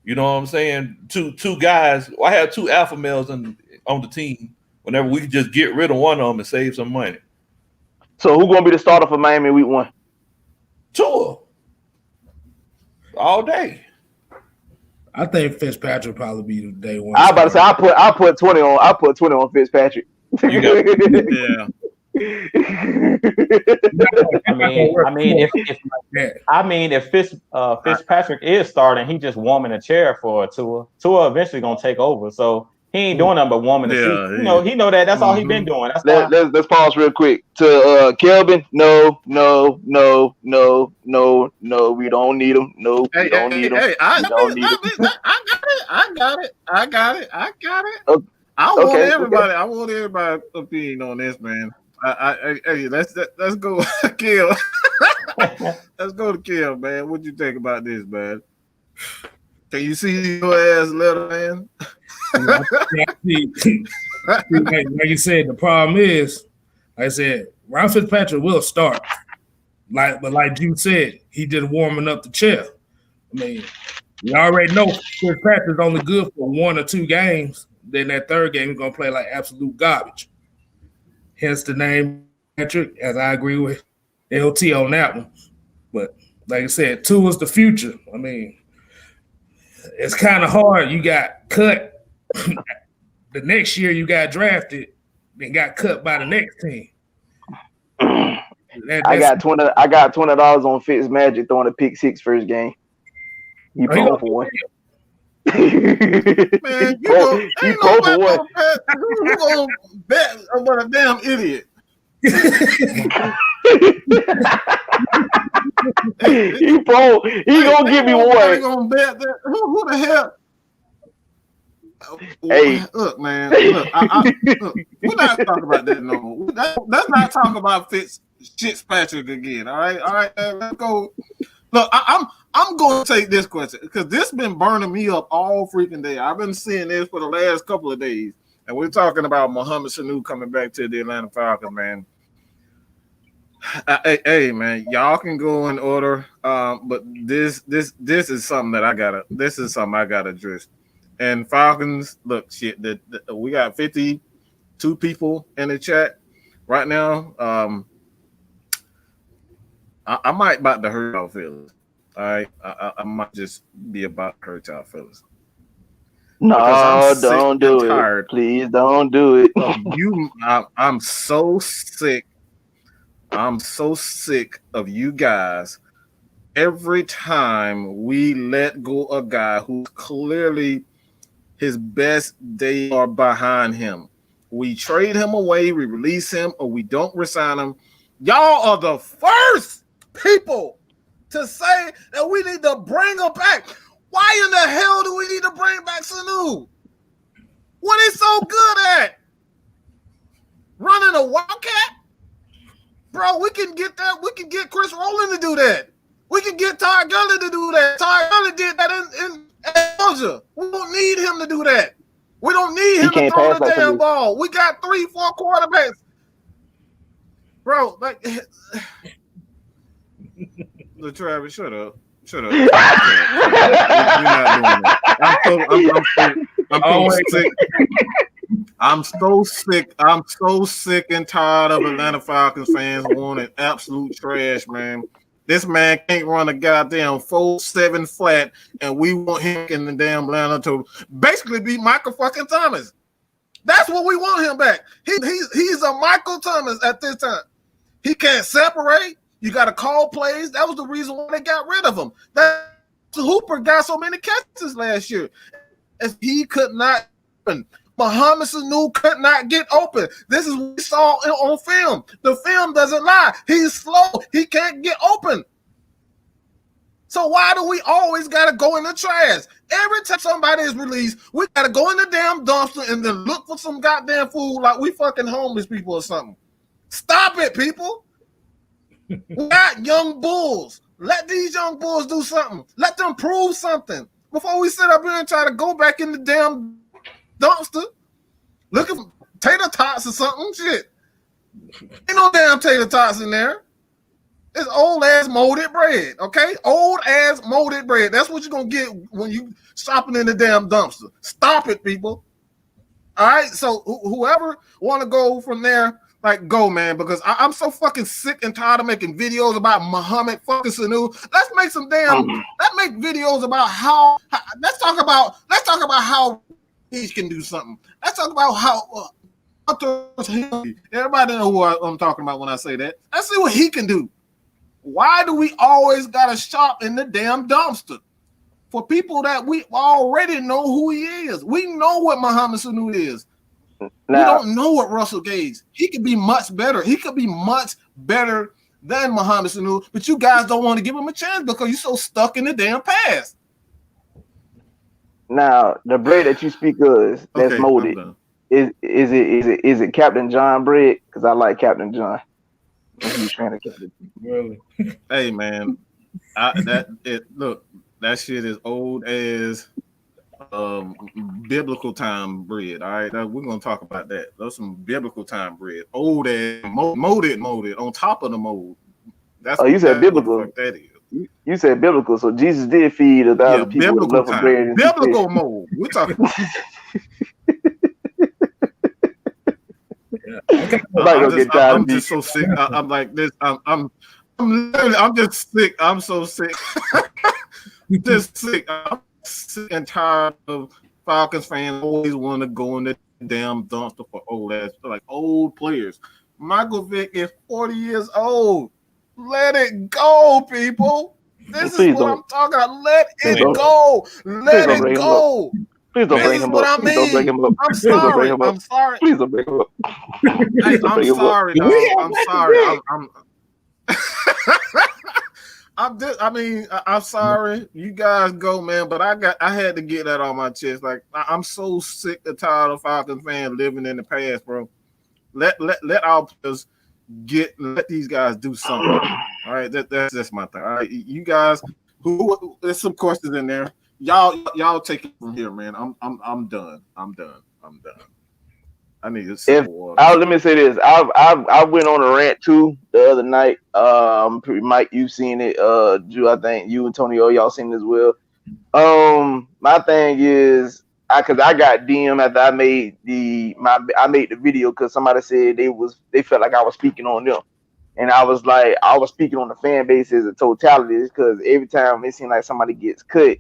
you know what I'm saying? Two guys. Why have two alpha males on the team whenever we can just get rid of one of them and save some money? So who's going to be the starter for Miami week 1? Tua. All day. I think Fitzpatrick probably be the day one. I about to say I put 20 on. I put 20 on Fitzpatrick. You got Yeah. I mean, if Fitzpatrick is starting, he just warming a chair for Tua. Tua eventually gonna take over, so he ain't doing nothing but warming the seat. You know, he know that. That's all he been doing. Let's pause real quick. To Kelvin, no, we don't need him. No, we don't need him. I got it. I want everybody. I want everybody's opinion on this, man. Hey, let's go, Kill. Let's go to Kill, man. What you think about this, man? Can you see your ass letter, man? Like you said, the problem is, like I said, Ryan Fitzpatrick will start. But like you said, he just warming up the chair. I mean, you already know Fitzpatrick's only good for 1 or 2 games. Then that third game, he's gonna play like absolute garbage. Hence the name Patrick, as I agree with LT on that one. But like I said, Tua is the future. I mean, it's kind of hard. You got cut the next year. You got drafted, then got cut by the next team. I got $20 on Fitzmagic throwing a pick 6 first game. He pro for one. Man, you pro for one. You gonna bet about a damn idiot. He pro. He gonna give me one. Gonna bet that. Who the hell? Hey, look, man. Look, we're not talking about that no more. Let's not talk about Fitzpatrick again. All right. Let's go. Look, I'm going to take this question because this been burning me up all freaking day. I've been seeing this for the last couple of days, and we're talking about Mohamed Sanu coming back to the Atlanta Falcons, man. Hey, man, y'all can go in order, but this is something that I gotta address. And Falcons, look, shit, we got 52 people in the chat right now. I might about to hurt y'all feelings. All right, I might just be about to hurt y'all feelings. No, don't do it. Please don't do it. I'm so sick. I'm so sick of you guys. Every time we let go a guy who's clearly his best days are behind him, we trade him away, we release him, or we don't resign him. Y'all are the first people to say that we need to bring him back. Why in the hell do we need to bring back Sanu? What is so good at? Running a wildcat? Bro, we can get that. We can get Chris Rowland to do that. We can get Ty Gurley to do that. Ty Gurley did that in Georgia. We don't need him to do that. We don't need him to throw the damn ball. We got 3-4 quarterbacks. Bro, like the Travis, shut up. Shut up. We're not doing that. I'm so sick. I'm so sick and tired of Atlanta Falcons fans wanting absolute trash, man. This man can't run a goddamn 4.7 flat, and we want him in the damn Atlanta to basically be Michael fucking Thomas. That's what we want him back. He's a Michael Thomas at this time. He can't separate. You got to call plays. That was the reason why they got rid of him. That Hooper got so many catches last year. As he could not open. Muhammad Sanu could not get open. This is what we saw on film. The film doesn't lie. He's slow. He can't get open. So why do we always got to go in the trash? Every time somebody is released, we got to go in the damn dumpster and then look for some goddamn food like we fucking homeless people or something. Stop it, people. We got young bulls. Let these young bulls do something. Let them prove something before we sit up here and try to go back in the damn dumpster looking for tater tots or something. Shit. Ain't no damn tater tots in there. It's old ass molded bread, okay? Old ass molded bread. That's what you're gonna get when you shopping in the damn dumpster. Stop it, people. All right. So whoever want to go from there, like go, man, because I'm so fucking sick and tired of making videos about Muhammad fucking Sanu. Let's make some damn. Let's make videos about how. Let's talk about how he can do something. Let's talk about how. Everybody know who I'm talking about when I say that. Let's see what he can do. Why do we always gotta shop in the damn dumpster for people that we already know who he is? We know what Muhammad Sanu is. Now, we don't know what Russell Gage. He could be much better. He could be much better than Muhammad Sanu, but you guys don't want to give him a chance because you're so stuck in the damn past. Now, the bread that you speak of that's molded, is it Captain John bread? Because I like Captain John. Really? Hey man, look, that shit is old as biblical time bread. All right, we're gonna talk about that. Those some biblical time bread, old as molded on top of the mold. That's you said biblical. That is. You said biblical, so Jesus did feed 1,000 people with loaf of bread. Biblical mold. We're talking. I'm just so sick. I'm like this. I'm just sick. I'm so sick. Just sick. I'm sick and tired of Falcons fans always want to go in the damn dumpster for old players. Michael Vick is 40 years old. Let it go, people. This is what I'm talking about. Let it go. Let it go. Please don't bring him up. Please don't bring him up. I'm sorry. I'm sorry. Please don't bring him up. Hey, I'm sorry, dog. I'm sorry. I'm sorry. You guys go, man. But I had to get that on my chest. Like I'm so sick and tired of Falcons fans living in the past, bro. Let our players let these guys do something. All right, that's my thing. All right, you guys. There's some questions in there. Y'all take it from here, man. I'm done. I need to sip of water. Let me say this. I went on a rant too the other night. Mike, you've seen it. Drew, I think you and Tony, y'all seen it as well. My thing is, because I got DM after I made the video because somebody said they felt like I was speaking on them, and I was like I was speaking on the fan base as a totality because every time it seems like somebody gets cut,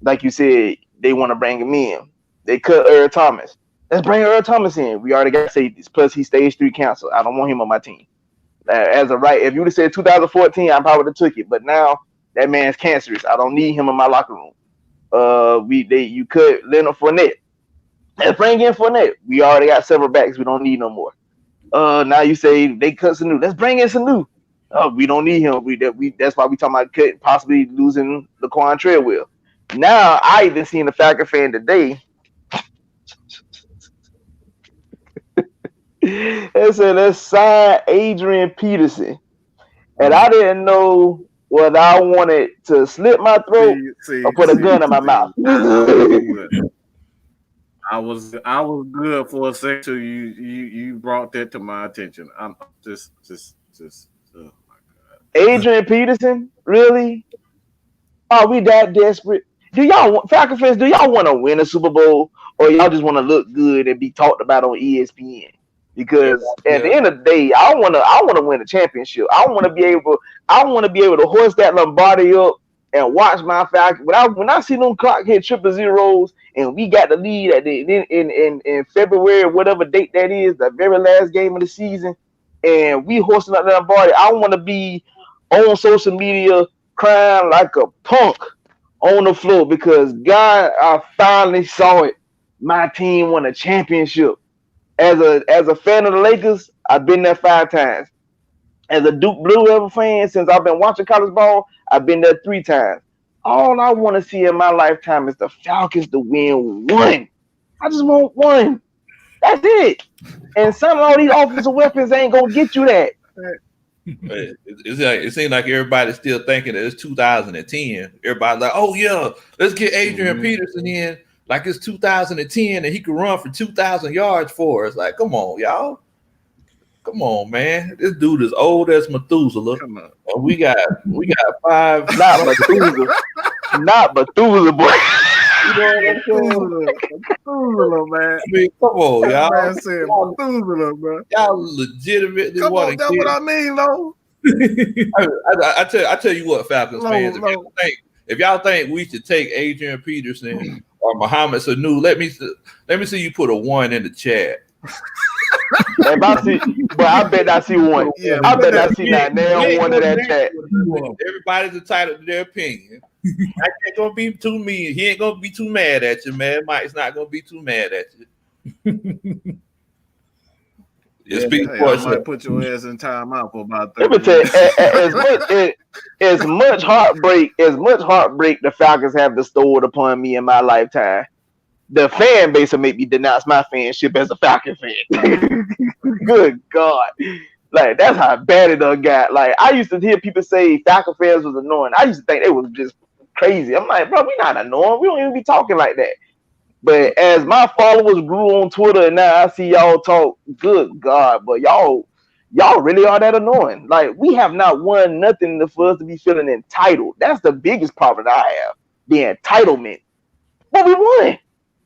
like you said, they want to bring him in. They cut Earl Thomas. Let's bring Earl Thomas in. We already got safeties. Plus, he's stage 3 cancer. I don't want him on my team. As of right, if you would have said 2014, I probably would have took it. But now that man's cancerous. I don't need him in my locker room. You cut Leonard Fournette. Let's bring in Fournette. We already got several backs. We don't need no more. Now you say they cut Sanu. Let's bring in Sanu. We don't need him. That's why we talking about possibly losing Laquan Treadwell. Now I even seen the Falcon fan today. They said let's sign Adrian Peterson, and I didn't know whether I wanted to slit my throat or put a gun in my mouth. I was good for a second till you brought that to my attention. I'm just oh my God. Adrian Peterson, really? Are we that desperate? Falcon fans, do y'all want to win a Super Bowl, or y'all just want to look good and be talked about on ESPN? Because at the end of the day, I want to win a championship. I want to be able to hoist that Lombardi up and watch my Falcons. When I see them clock hit triple zeros and we got the lead in February, whatever date that is, the very last game of the season, and we hoisting up that Lombardi, I want to be on social media crying like a punk on the floor because God, I finally saw it. My team won a championship. As a fan of the Lakers, I've been there 5 times. As a Duke Blue Devil fan, since I've been watching college ball, I've been there 3 times. All I want to see in my lifetime is the Falcons to win one. I just want one. That's it. And some of all these offensive weapons ain't gonna get you that. It seems like everybody's still thinking that it's 2010. Everybody's like, oh yeah, let's get Adrian Peterson in like it's 2010 and he could run for 2,000 yards for us. Like, come on, y'all. Come on, man. This dude is old as Methuselah. Come on. And we got 5. Not Methuselah. Not Methuselah, boy. You know what Methuselah, man. I mean, come on, y'all. Man said Methuselah, bro. Y'all legitimately want to. That's what I mean, though. I tell you what, Falcons fans, if y'all think we should take Adrian Peterson or Mohamed Sanu, let me see you put a 1 in the chat. If I see, but I bet I see one. Yeah, I bet I see that nail one of that chat. Everybody's entitled to their opinion. Mike ain't gonna be too mean. He ain't gonna be too mad at you, man. Mike's not gonna be too mad at you. I might put your ass in timeout for about 30 minutes. As much heartbreak the Falcons have bestowed upon me in my lifetime, the fan base will make me denounce my fanship as a Falcon fan. Good God. Like, that's how bad it done got. Like, I used to hear people say Falcon fans was annoying. I used to think they was just crazy. I'm like, bro, we not annoying. We don't even be talking like that. But as my followers grew on Twitter and now I see y'all talk, good God, but y'all really are that annoying. Like, we have not won nothing for us to be feeling entitled. That's the biggest problem that I have, the entitlement. But we won.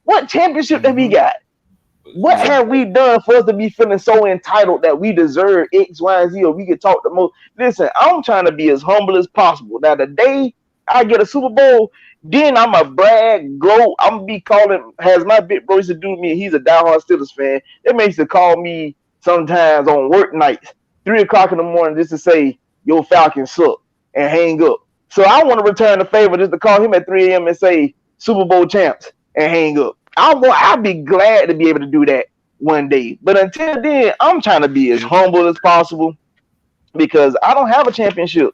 What championship have we got? What have we done for us to be feeling so entitled that we deserve X, Y, and Z, or we can talk the most? Listen, I'm trying to be as humble as possible. Now, the day I get a Super Bowl, then I'm a brag, gloat. I'm going to be calling, as my big bro used to do to me, he's a diehard Steelers fan. They used to call me sometimes on work nights, 3 o'clock in the morning, just to say, yo, Falcons suck, and hang up. So I want to return the favor just to call him at 3 a.m. and say, Super Bowl champs, and hang up. I'll be glad to be able to do that one day. But until then, I'm trying to be as humble as possible because I don't have a championship.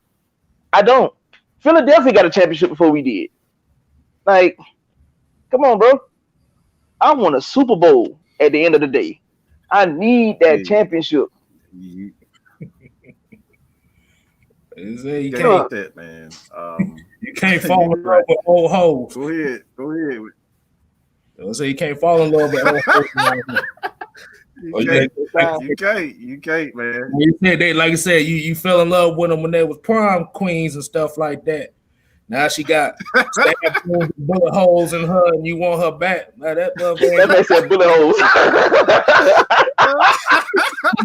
I don't. Philadelphia got a championship before we did. Like, come on, bro. I want a Super Bowl at the end of the day. I need that championship. You can't that, man. You can't fall in love with old hoes. Go ahead. So you can't fall in love with old hoes. You can't, man. You said they, like I said, you fell in love with them when they was prom queens and stuff like that. Now she got bullet holes in her, and you want her back. Now that motherfucker said bullet holes.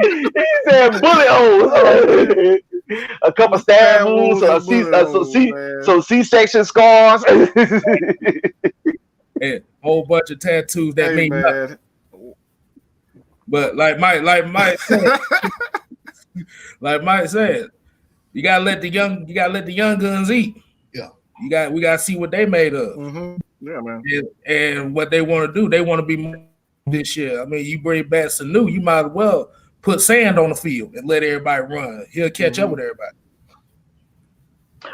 He said bullet holes. A couple stab wounds, so C-section scars. And a whole bunch of tattoos that mean nothing. But like Mike said, you gotta let the young guns eat. Yeah, we gotta see what they made of. Mm-hmm. Yeah, man. And what they want to do. They want to be this year. I mean, you bring back Sanu, you might as well put sand on the field and let everybody run. He'll catch up with everybody.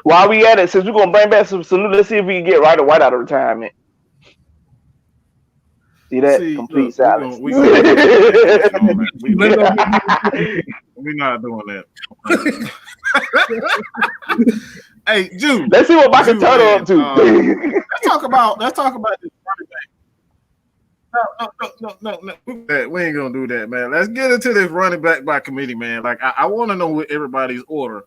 While we at it, since we're gonna bring back some Sanu, let's see if we can get Ryder White out of retirement. See that? Complete silence. We're not doing that. Hey, Jude. Let's see what Michael Turner up to. Let's talk about this running back. No. We ain't gonna do that, man. Let's get into this running back by committee, man. Like I want to know what everybody's order.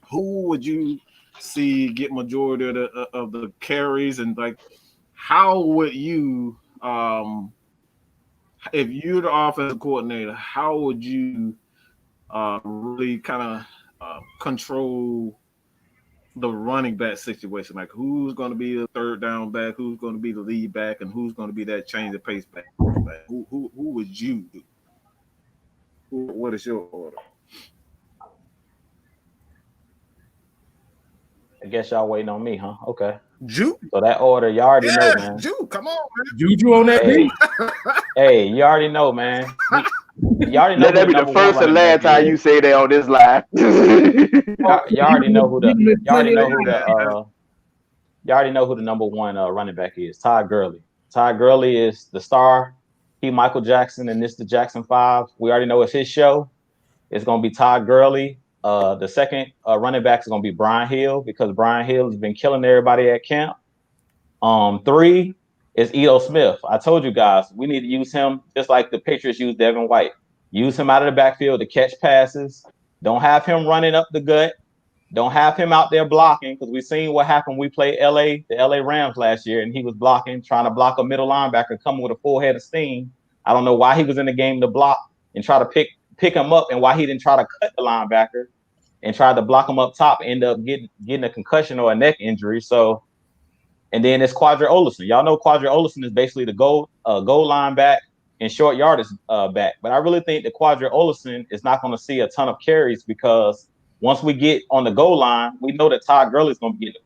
Who would you see get majority of the carries, and like how would you? If you're the offensive coordinator, how would you really kind of control the running back situation? Like who's going to be the third down back, who's going to be the lead back, and who's going to be that change of pace back? Like, who would you do? What is your order? I guess y'all waiting on me, huh? Okay. Juke. So that order, y'all already know, man. Juke, come on, man. Juju on that beat. Hey, you already know, man. You already know Let that be the first and last time you say that on this live. You already know who the number one running back is. Todd Gurley. Todd Gurley is the star. He Michael Jackson and this the Jackson 5. We already know it's his show. It's gonna be Todd Gurley. The second running back is gonna be Brian Hill because Brian Hill has been killing everybody at camp. 3 is Ito Smith. I told you guys we need to use him just like the Patriots used Devin White. Use him out of the backfield to catch passes. Don't have him running up the gut. Don't have him out there blocking because we've seen what happened. We played the LA Rams last year, and he was trying to block a middle linebacker coming with a full head of steam. I don't know why he was in the game to block and try to pick him up, and why he didn't try to cut the linebacker and try to block him up top, end up getting a concussion or a neck injury. So, and then it's Quadri Olison. Y'all know Quadri Olison is basically the goal line back and short yardage back. But I really think that Quadri Olison is not going to see a ton of carries because once we get on the goal line, we know that Todd Gurley is going to be getting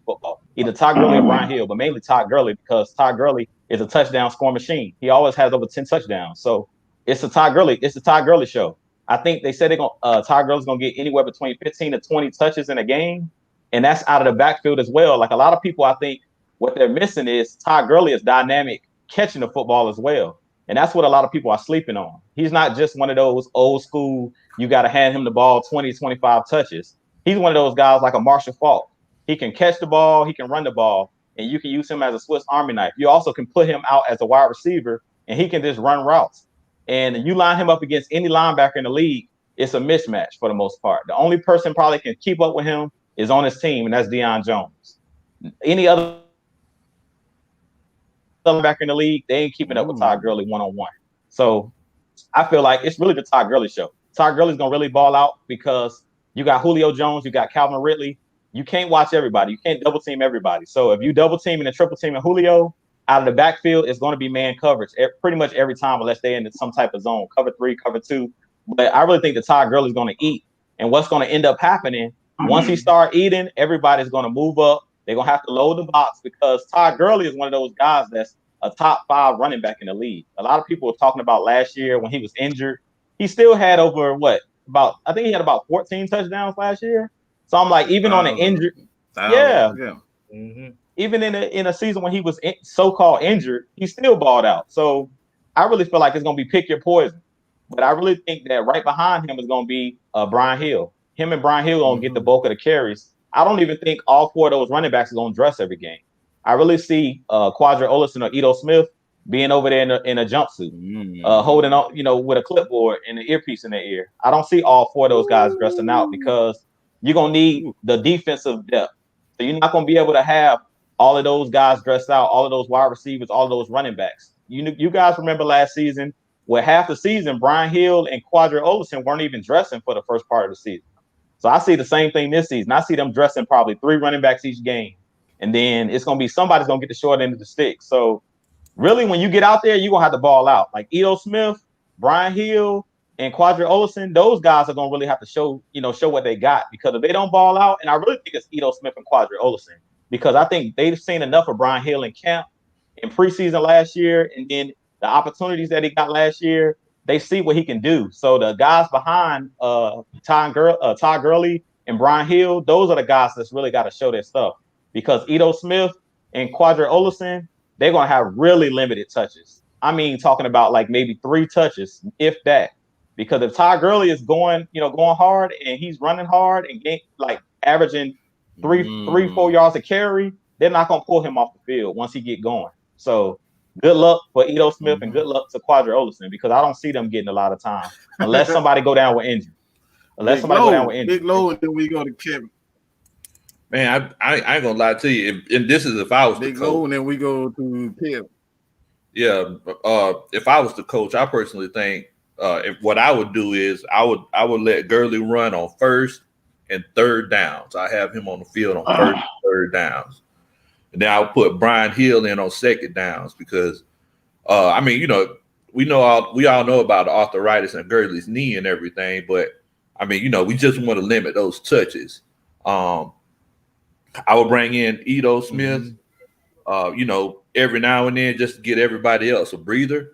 the football. Either Todd Gurley or Brian Hill, but mainly Todd Gurley because Todd Gurley is a touchdown score machine. He always has over 10 touchdowns. So it's the Todd Gurley show. I think they said Todd Gurley's going to get anywhere between 15 to 20 touches in a game, and that's out of the backfield as well. Like a lot of people, I think what they're missing is Todd Gurley is dynamic catching the football as well. And that's what a lot of people are sleeping on. He's not just one of those old school, you got to hand him the ball 20, 25 touches. He's one of those guys like a Marshall Faulk. He can catch the ball, he can run the ball, and you can use him as a Swiss Army knife. You also can put him out as a wide receiver, and he can just run routes. And you line him up against any linebacker in the league, it's a mismatch for the most part. The only person probably can keep up with him is on his team, and that's Deion Jones. Any other linebacker in the league, they ain't keeping up with Todd Gurley one-on-one. So I feel like it's really the Todd Gurley show. Todd Gurley's going to really ball out because you got Julio Jones, you got Calvin Ridley. You can't watch everybody. You can't double team everybody. So if you double team and triple team and Julio, out of the backfield, it's going to be man coverage pretty much every time unless they're in some type of zone, cover 3, cover 2. But I really think that Todd Gurley's going to eat. And what's going to end up happening, once he start eating, everybody's going to move up. They're going to have to load the box because Todd Gurley is one of those guys that's a top 5 running back in the league. A lot of people were talking about last year when he was injured. He still had I think he had about 14 touchdowns last year. So I'm like, even on an injured, even in a season when he was so-called injured, he still balled out. So I really feel like it's going to be pick your poison. But I really think that right behind him is going to be Brian Hill. Him and Brian Hill going to get the bulk of the carries. I don't even think all 4 of those running backs are going to dress every game. I really see Quadri Olison or Ito Smith being over there in a jumpsuit, holding on, with a clipboard and an earpiece in their ear. I don't see all 4 of those guys dressing out because you're going to need the defensive depth. So you're not going to be able to have all of those guys dressed out, all of those wide receivers, all of those running backs. You guys remember last season where half the season, Brian Hill and Quadri Olison weren't even dressing for the first part of the season. So I see the same thing this season. I see them dressing probably 3 running backs each game. And then it's going to be somebody's going to get the short end of the stick. So really, when you get out there, you're going to have to ball out. Like Ito Smith, Brian Hill, and Quadri Olison, those guys are going to really have to show what they got. Because if they don't ball out, and I really think it's Ito Smith and Quadri Olison, because I think they've seen enough of Brian Hill in camp in preseason last year, and then the opportunities that he got last year, they see what he can do. So the guys behind Todd Gurley and Brian Hill, those are the guys that's really got to show their stuff. Because Ito Smith and Quadri Olison, they're going to have really limited touches. I mean, talking about like maybe 3 touches, if that. Because if Todd Gurley is going hard and he's running hard and averaging 3-4 yards a carry, they're not going to pull him off the field once he get going. So good luck for Ito Smith and good luck to Quadri Olison because I don't see them getting a lot of time unless somebody go down with injury. Big low, and then we go to Kevin. Man, I ain't gonna lie to you. And this is if I was Big the coach. low, and then we go to Kevin. Yeah, if I was the coach, I personally think what I would do is I would let Gurley run on 1st and 3rd downs. I have him on the field on 1st and 3rd downs, and then I'll put Brian Hill in on 2nd downs because we all know about the arthritis in Gurley's knee and everything, but I mean, we just want to limit those touches. I would bring in Ito Smith, every now and then just to get everybody else a breather.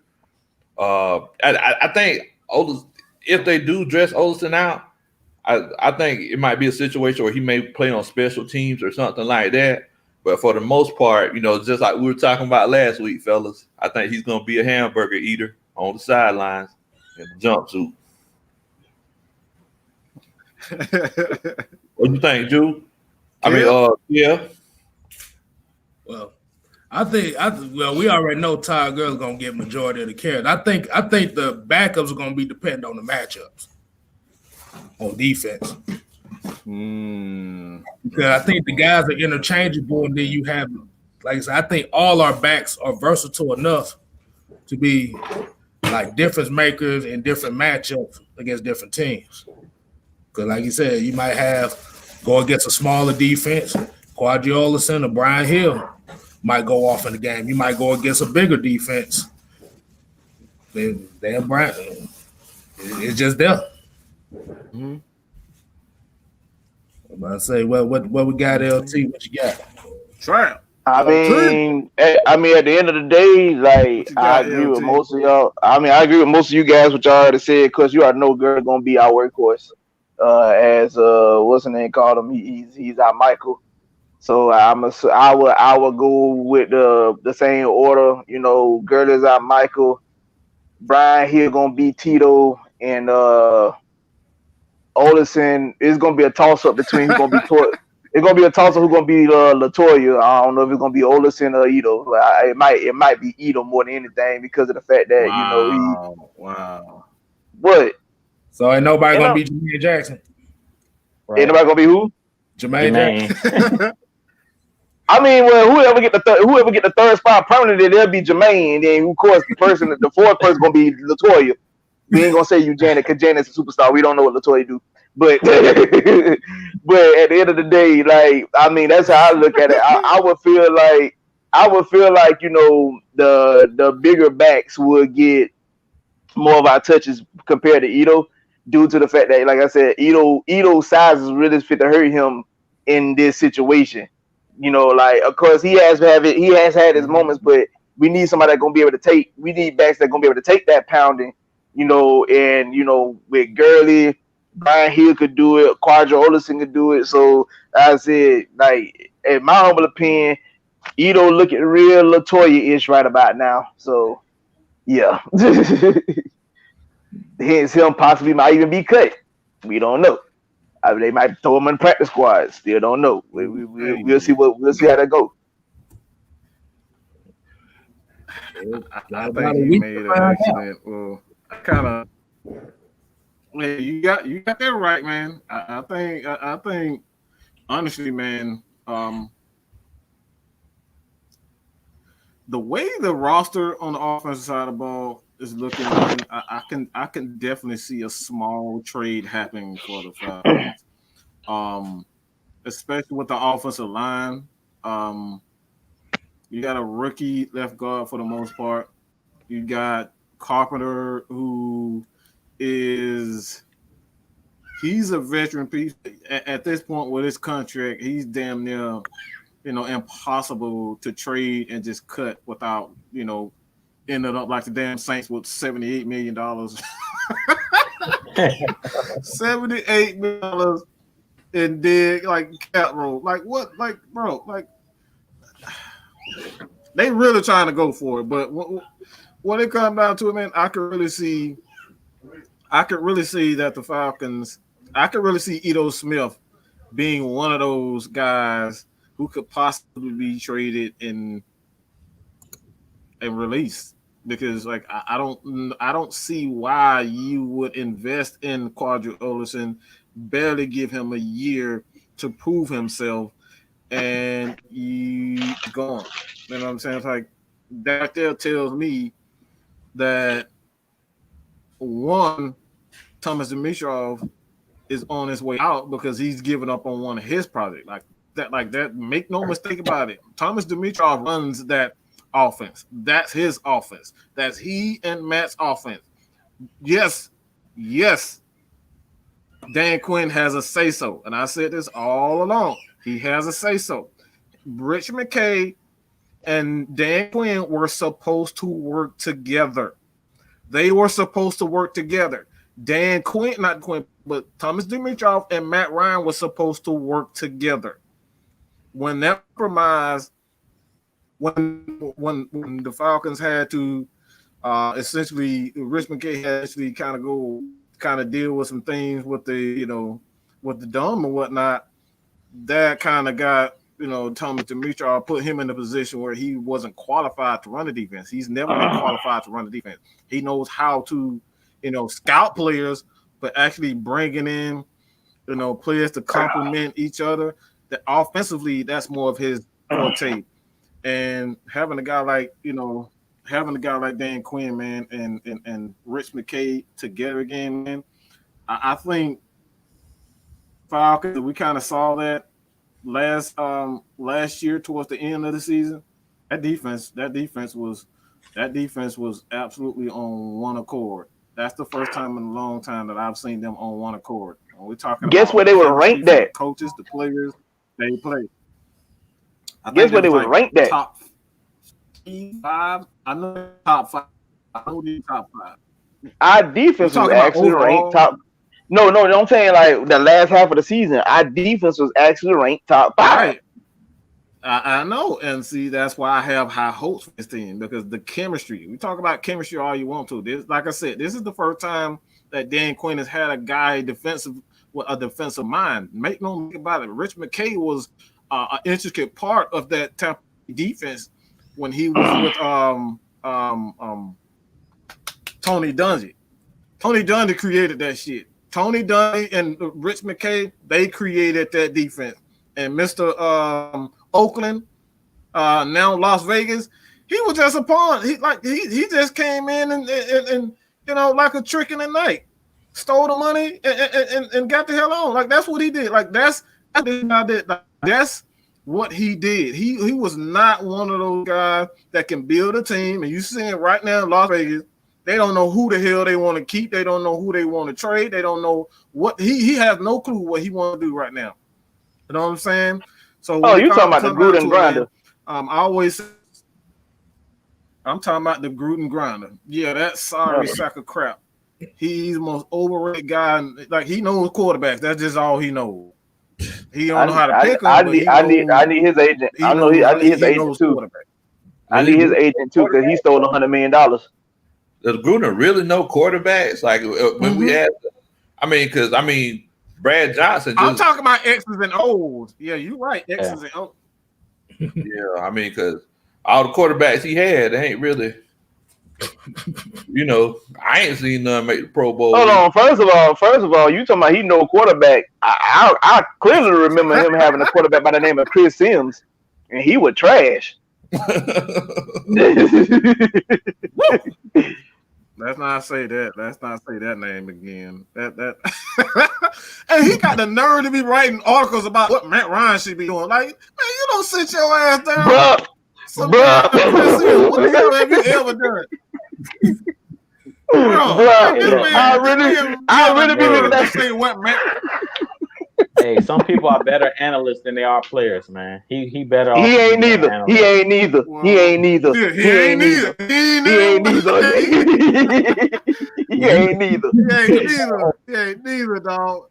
I think if they do dress Olsen out, I think it might be a situation where he may play on special teams or something like that. But for the most part, just like we were talking about last week, fellas, I think he's going to be a hamburger eater on the sidelines in the jumpsuit. What do you think, Drew? I mean, yeah. Well, I think we already know Todd Gurley's gonna get majority of the carries. I think the backups are gonna be dependent on the matchups on defense. Because I think the guys are interchangeable, and then you have, like I said, I think all our backs are versatile enough to be like difference makers in different matchups against different teams. Because, like you said, you might have go against a smaller defense, Quadri Olsen or Brian Hill might go off in the game. You might go against a bigger defense. Damn, Brian, it's just there. Mm-hmm. I'm about to say, what we got, LT? What you got? Try. I mean, at the end of the day, like I agree with most of y'all. I mean, I agree with most of you guys, what y'all already said, because you already know Gurley gonna be our workhorse. As what's the name called him? He's our Michael. So I would go with the same order. Gurley's our Michael. Brian Hill gonna be Tito, and Olsen is gonna be a toss up between who's gonna be it's gonna be a toss up who's gonna be Latoya. I don't know if it's gonna be Olsen or Ito. It might be Ito more than anything because of the fact that Wow. What? So ain't nobody gonna be Jermaine Jackson. Right. Ain't nobody gonna be who? Jermaine Jackson. I mean, well, whoever get the third spot permanently, they'll be Jermaine. And then, of course, the fourth person gonna be Latoya. We ain't gonna say you Janet, because Janet's a superstar. We don't know what Latoya do. But but at the end of the day, like, I mean, that's how I look at it. I would feel like the bigger backs would get more of our touches compared to Ito, due to the fact that, like I said, Ito's size is really fit to hurt him in this situation. Like, of course, he has had his moments, but we need somebody that's gonna be able to take. We need backs that's gonna be able to take that pounding. And with Gurley, Brian Hill could do it. Quadri Olsen could do it. So I said, like, in my humble opinion, Ito looking real Latoya-ish right about now. So yeah, hence him possibly might even be cut. We don't know. They might throw him in practice squad. Still don't know. We'll see how that goes. I think he made an accident. Well, I kind of. Yeah, you got that right, man. I think honestly, man, the way the roster on the offensive side of the ball is looking, I can definitely see a small trade happening for the Falcons. Especially with the offensive line. You got a rookie left guard for the most part. You got Carpenter, who he's a veteran piece. At this point with his contract, he's damn near, impossible to trade and just cut without, ending up like the damn Saints with $78 million. $78 million in dead, like, cap roll. Like, what? Like, bro, like, they really trying to go for it. But when it comes down to it, man, I could really see that the Falcons, I could really see Ito Smith being one of those guys who could possibly be traded and released, because, like, I don't see why you would invest in Quadri Olsen, barely give him a year to prove himself, and he's gone. You know what I'm saying? It's like that there tells me that, one, Thomas Dimitrov is on his way out because he's giving up on one of his projects. Like that. Make no mistake about it. Thomas Dimitrov runs that offense. That's his offense. That's he and Matt's offense. Yes. Dan Quinn has a say-so, and I said this all along. He has a say-so. Rich McKay and Dan Quinn were supposed to work together. They were supposed to work together. Dan Quinn, not Quinn, but Thomas Dimitroff and Matt Ryan were supposed to work together. When that compromise, when the Falcons had to essentially, Rich McKay had to actually kind of deal with some things with the dome and whatnot, that kind of got Thomas Dimitroff, put him in a position where he wasn't qualified to run the defense. He's never been qualified to run the defense. He knows how to scout players, but actually bringing in players to complement each other. That offensively, that's more of his forte. And having a guy like Dan Quinn, man, and Rich McKay together again, man, I think Falcons, we kind of saw that last year towards the end of the season. That defense was absolutely on one accord. That's the first time in a long time that I've seen them on one accord. We're talking. Guess where they were ranked at? Coaches, the players, they played. Guess where they were ranked at? Top 5. I know top 5. I know the top 5. Our defense was actually ranked top. No, I'm saying like the last half of the season, our defense was actually ranked top 5. Right. I know, and see, that's why I have high hopes for this team, because the chemistry. We talk about chemistry all you want to. This, like I said, this is the first time that Dan Quinn has had a guy with a defensive mind. Make no mistake about it. Rich McKay was an intricate part of that Tampa defense when he was with Tony Dungy. Tony Dungy created that shit. Tony Dungy and Rich McKay, they created that defense. And Mr. Oakland, now Las Vegas, he was just a pawn. He just came in and like a trick in the night, stole the money and got the hell on. Like that's what he did. Like that's what he did. He was not one of those guys that can build a team. And you see it right now in Las Vegas. They don't know who the hell they want to keep. They don't know who they want to trade. They don't know what he has no clue what he want to do right now. You know what I'm saying? So you talking about the Gruden grinder? I'm talking about the Gruden grinder. Yeah, that sorry sack of crap. He's the most overrated guy. Like he knows quarterbacks. That's just all he knows. He don't know how to pick them. I need his agent. I need his agent too. I need his agent too because he stole $100 million. Does Gruden really know quarterbacks? Like when we asked, because Brad Johnson. I'm talking about X's and O's. Yeah, you're right. X's and O's. Yeah, because all the quarterbacks he had, they ain't really. I ain't seen none make the Pro Bowl. Hold on. First of all, you talking about he know quarterback. I clearly remember him having a quarterback by the name of Chris Sims, and he was trash. Let's not say that. Let's not say that name again. That and he got the nerve to be writing articles about what Matt Ryan should be doing. Like, man, you don't sit your ass down. Bruh. What the hell have you ever done? I really be looking at say what Matt. Hey, some people are better analysts than they are players, man. He better. He ain't neither. He ain't neither. He ain't neither. He ain't neither. He ain't neither. He ain't neither, dog.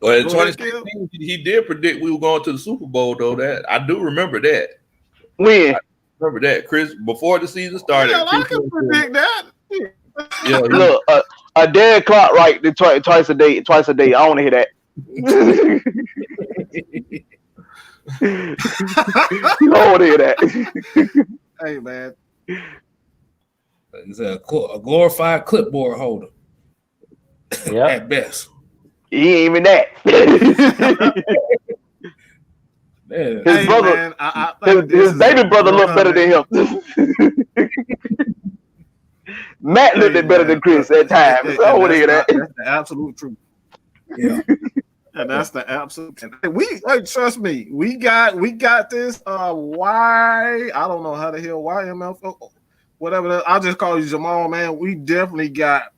Well, in 2016, he did predict we were going to the Super Bowl, though. That I do remember that. When? I remember that, Chris, before the season started. Yeah, I can predict that. Yeah, look, a dead clock right twice a day. I want to hear that. I want to hear that. Hey, man. He's a glorified clipboard holder. Yeah, at best. He ain't even that. His brother, man, his baby brother looked better than him. Matt looked better than Chris at times. I want to hear that. That's the absolute truth. Yeah. And that's the absolute. Trust me, we got this. Why? I don't know how the hell YMF, whatever. I'll just call you Jamal, man. We definitely got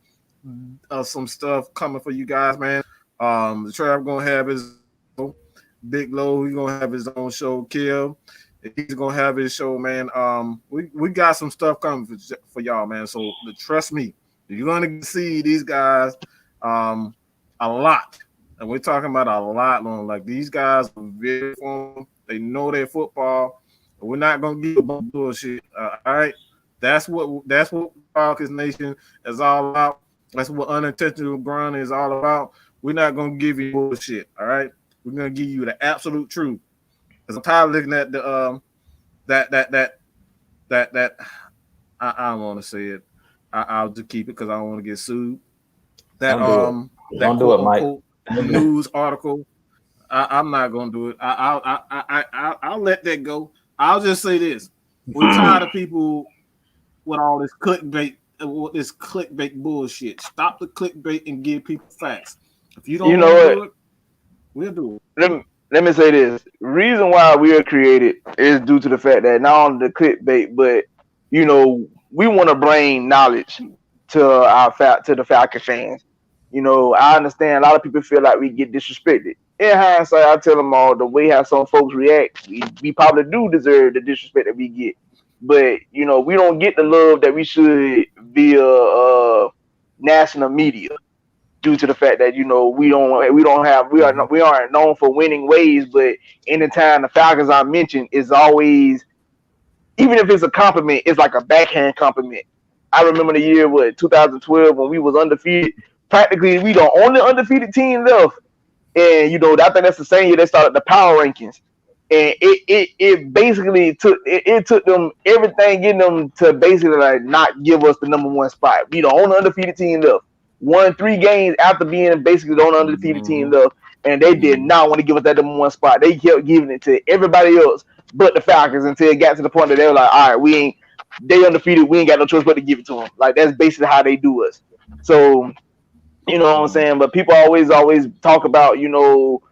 some stuff coming for you guys, man. Trav gonna have his Big Low. He's gonna have his own show. Kill. He's gonna have his show, man. We got some stuff coming for y'all, man. So trust me, you're gonna see these guys a lot, and we're talking about a lot long. Like these guys are very formal. They know their football. We're not gonna give them bullshit. All right, that's what Falcons Nation is all about. That's what unintentional ground is all about. We're not gonna give you bullshit. All right, we're gonna give you the absolute truth. Because I'm tired of looking at the that I don't want to say it. I'll just keep it because I don't want to get sued. Don't do it, Mike. News article. I'm not gonna do it. I'll let that go. I'll just say this: we're tired of people with all this clickbait bullshit. Stop the clickbait and give people facts. If you don't, do it, we'll do it. Let me say this. Reason why we are created is due to the fact that not only the clickbait, but we want to bring knowledge to the Falcon fans. I understand a lot of people feel like we get disrespected. In hindsight, I tell them all the way how some folks react, we probably do deserve the disrespect that we get. But we don't get the love that we should via national media. Due to the fact that we aren't known for winning ways, but anytime the Falcons are mentioned, is always, even if it's a compliment, it's like a backhand compliment. I remember the year 2012 when we was undefeated. Practically, we the only undefeated team left, and I think that's the same year they started the power rankings, and it basically took them everything getting them to basically like not give us the number one spot. We the only undefeated team left. Won 3 games after being basically the only undefeated team left, and they did not want to give us that number one spot. They kept giving it to everybody else but the Falcons until it got to the point that they were like, all right, they undefeated, we ain't got no choice but to give it to them. Like that's basically how they do us. So, you know what I'm saying? But people always talk about, like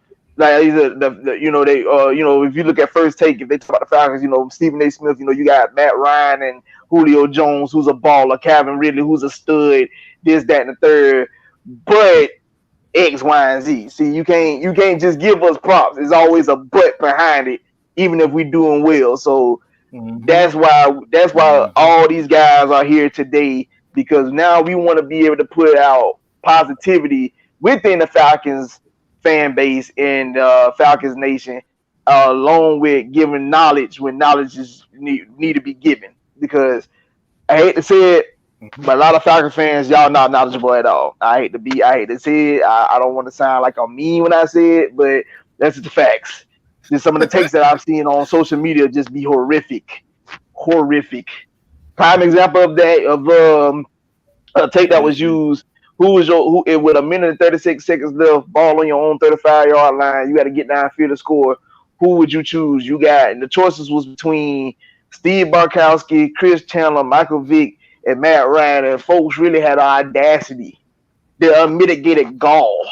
if you look at First Take, if they talk about the Falcons, Stephen A. Smith, you got Matt Ryan and Julio Jones, who's a baller, Calvin Ridley, who's a stud, this, that, and the third, but X, Y, and Z. See, you can't just give us props. There's always a but behind it, even if we're doing well. So that's why all these guys are here today, because now we want to be able to put out positivity within the Falcons fan base and Falcons Nation, along with giving knowledge when knowledge is need to be given. Because I hate to say it, but a lot of Falcons fans, y'all not knowledgeable at all. I hate to say it. I don't want to sound like I'm mean when I say it, but that's the facts. Just some of the takes that I've seen on social media just be horrific. Prime example of that, a take that was used. With 1 minute and 36 seconds left, ball on your own 35-yard line, you got to get downfield to score. Who would you choose? And the choices was between Steve Barkowski, Chris Chandler, Michael Vick, and Matt Ryan, and folks really had the audacity, the unmitigated gall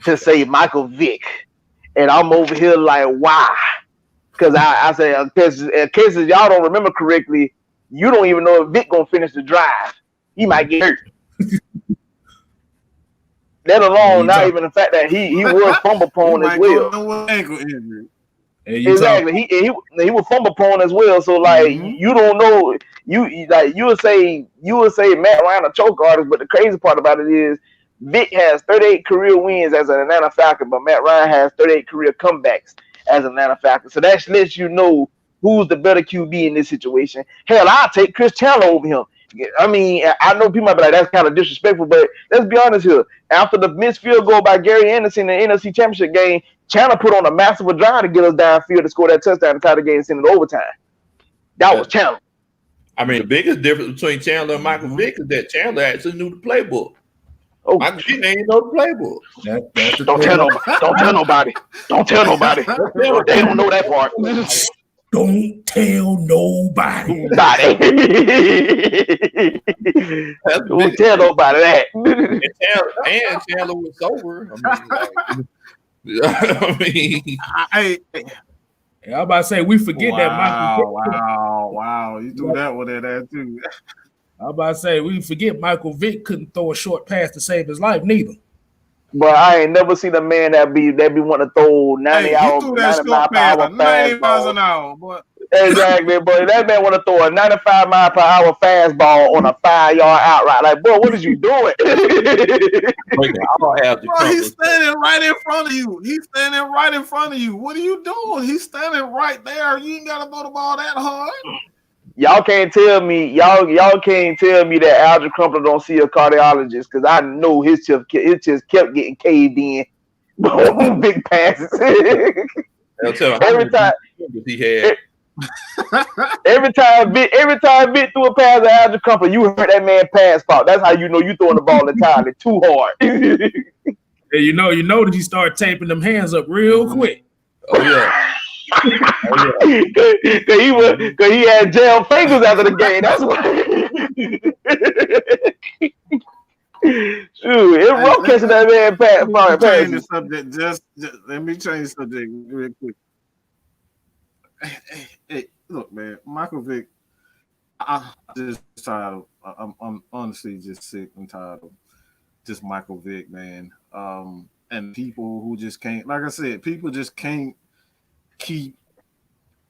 to say Michael Vick. And I'm over here like, why? Because I say, in case y'all don't remember correctly, you don't even know if Vick going to finish the drive. He might get hurt. Let alone not even the fact that he was fumble prone as well. Ankle injury. Exactly. He was fumble prone as well. So like you don't know, you would say Matt Ryan a choke artist, but the crazy part about it is Vic has 38 career wins as an Atlanta Falcon, but Matt Ryan has 38 career comebacks as an Atlanta Falcon. So that lets you know who's the better QB in this situation. Hell, I'll take Chris Chandler over him. I mean, I know people might be like, that's kind of disrespectful, but let's be honest here. After the missed field goal by Gary Anderson in the NFC Championship game, Chandler put on a massive drive to get us downfield to score that touchdown to tie the game and send it overtime. That was Chandler. I mean, the biggest difference between Chandler and Michael Vick is that Chandler actually knew the playbook. Oh, Michael Vick ain't know the playbook. Don't tell nobody. Don't tell nobody. They don't know that part. Don't tell nobody. Don't tell nobody that. And Chandler was sober. I'm about to say we forget that Michael. Wow! You threw that one in there too. I'm about to say, we forget Michael Vick couldn't throw a short pass to save his life, neither. But I ain't never seen a man that be want to throw 90 He threw that 90 mile short per hour pass 90 miles fastball. an hour, boy. Exactly, boy. That man want to throw a 95 mile per hour fastball on a 5-yard outright. Like, boy, what is you doing? Bro, he's standing right in front of you. He's standing right in front of you. What are you doing? He's standing right there. You ain't gotta throw the ball that hard. Y'all can't tell me, y'all can't tell me that Alger Crumpler don't see a cardiologist, because I know his chest kept getting caved in. Big passes. Every time he had. Every time Vic threw a pass to Alger Crumpler, you heard that man pass fault. That's how you know you throwing the ball entirely too hard. Hey, you know that you start taping them hands up real quick. Oh yeah. Cause he had gel fingers after the game. That's why. Shoot, it rough catching that man pass. Change the subject. Just let me change the subject real quick. Hey, look, man, Michael Vick. I'm just tired of. I'm honestly just sick and tired of just Michael Vick, man. And people who just can't, like I said, people just can't keep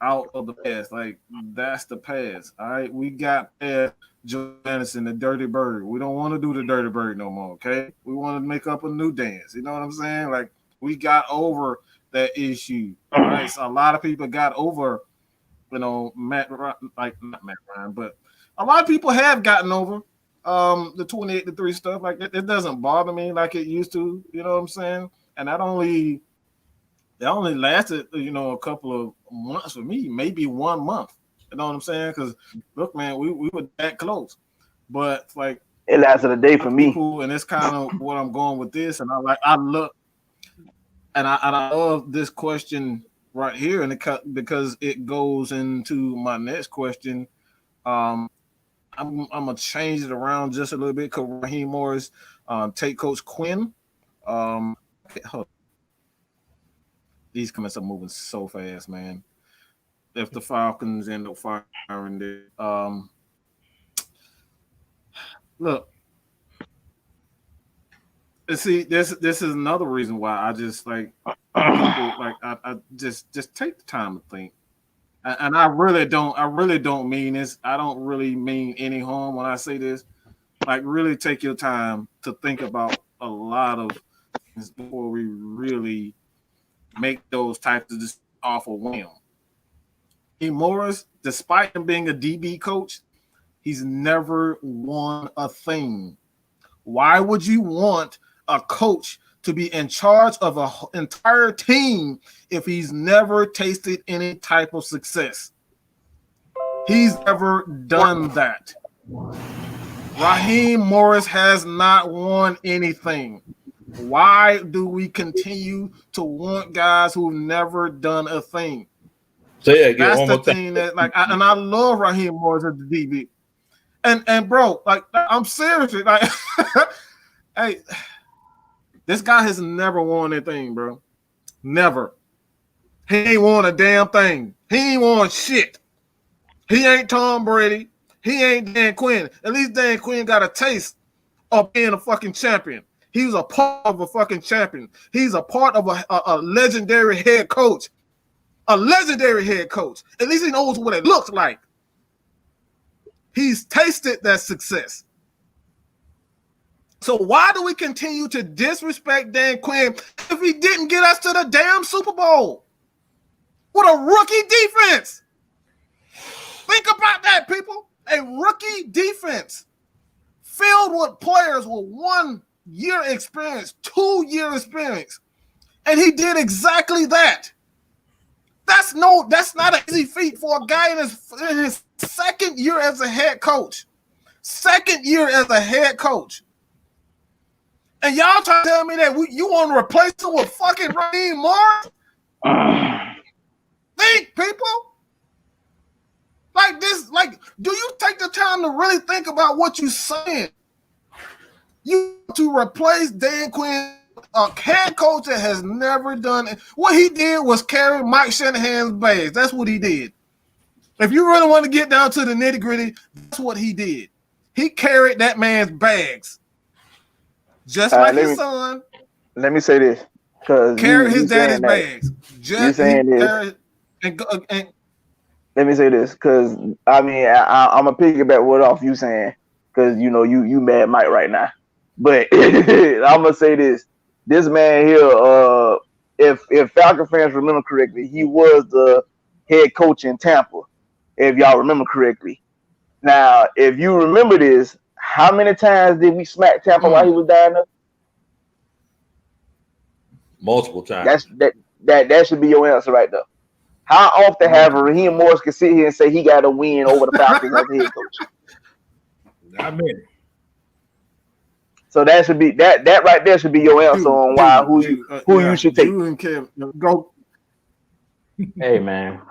out of the past. Like, that's the past. All right, we got past Joe Anderson, the Dirty Bird. We don't want to do the Dirty Bird no more. Okay, we want to make up a new dance. You know what I'm saying? Like, we got over that issue. All right, so a lot of people got over, you know, not Matt Ryan, but a lot of people have gotten over the 28-3 stuff. Like, it doesn't bother me like it used to. You know what I'm saying? And that only lasted, you know, a couple of months for me, maybe 1 month. You know what I'm saying? Because look, man, we were that close, but like it lasted a day for me. And it's kind of what I'm going with this. And I love this question right here, and because it goes into my next question. I'm gonna change it around just a little bit because Raheem Morris take Coach Quinn. These comments are moving so fast, man. If the Falcons end up firing it, look. See, this is another reason why I just like people, like I just take the time to think. And I really don't mean this. I don't really mean any harm when I say this. Like, really take your time to think about a lot of things before we really make those types of decisions off a whim. Morris, despite him being a DB coach, he's never won a thing. Why would you want a coach to be in charge of an entire team if he's never tasted any type of success? He's never done that. Raheem Morris has not won anything. Why do we continue to want guys who've never done a thing? Say it again. That's the thing that, like, I love Raheem Morris as the DB. And bro, like, I'm seriously, like, hey, this guy has never won anything, bro. Never. He ain't won a damn thing. He ain't won shit. He ain't Tom Brady. He ain't Dan Quinn. At least Dan Quinn got a taste of being a fucking champion. He was a part of a fucking champion. He's a part of a legendary head coach. A legendary head coach. At least he knows what it looks like. He's tasted that success. So why do we continue to disrespect Dan Quinn if he didn't get us to the damn Super Bowl? What a rookie defense. Think about that, people. A rookie defense filled with players with 1 year experience, 2 year experience. And he did exactly that. That's not an easy feat for a guy in his second year as a head coach. Second year as a head coach. And y'all trying to tell me that you want to replace him with fucking Raheem Morris? Think, people. Like this, like, do you take the time to really think about what you're saying? You to replace Dan Quinn, a head coach that has never done it. What he did was carry Mike Shanahan's bags. That's what he did. If you really want to get down to the nitty-gritty, that's what he did. He carried that man's bags, just All like right, his son let me say this, because carried his you daddy's saying that, bags. you saying this. Carried, and Let me say this, because I mean, I'm gonna piggyback what off you saying, because you know you mad Mike right now, but I'm gonna say this. This man here, if Falcon fans remember correctly, he was the head coach in Tampa. If y'all remember correctly. Now, if you remember this, how many times did we smack Tampa while he was down there? Multiple times. That should be your answer right there. How often have Raheem Morris can sit here and say he got a win over the Falcons as head coach? I mean, so that should be that right there should be your answer on why who you should take. You and Kev, go. Hey man,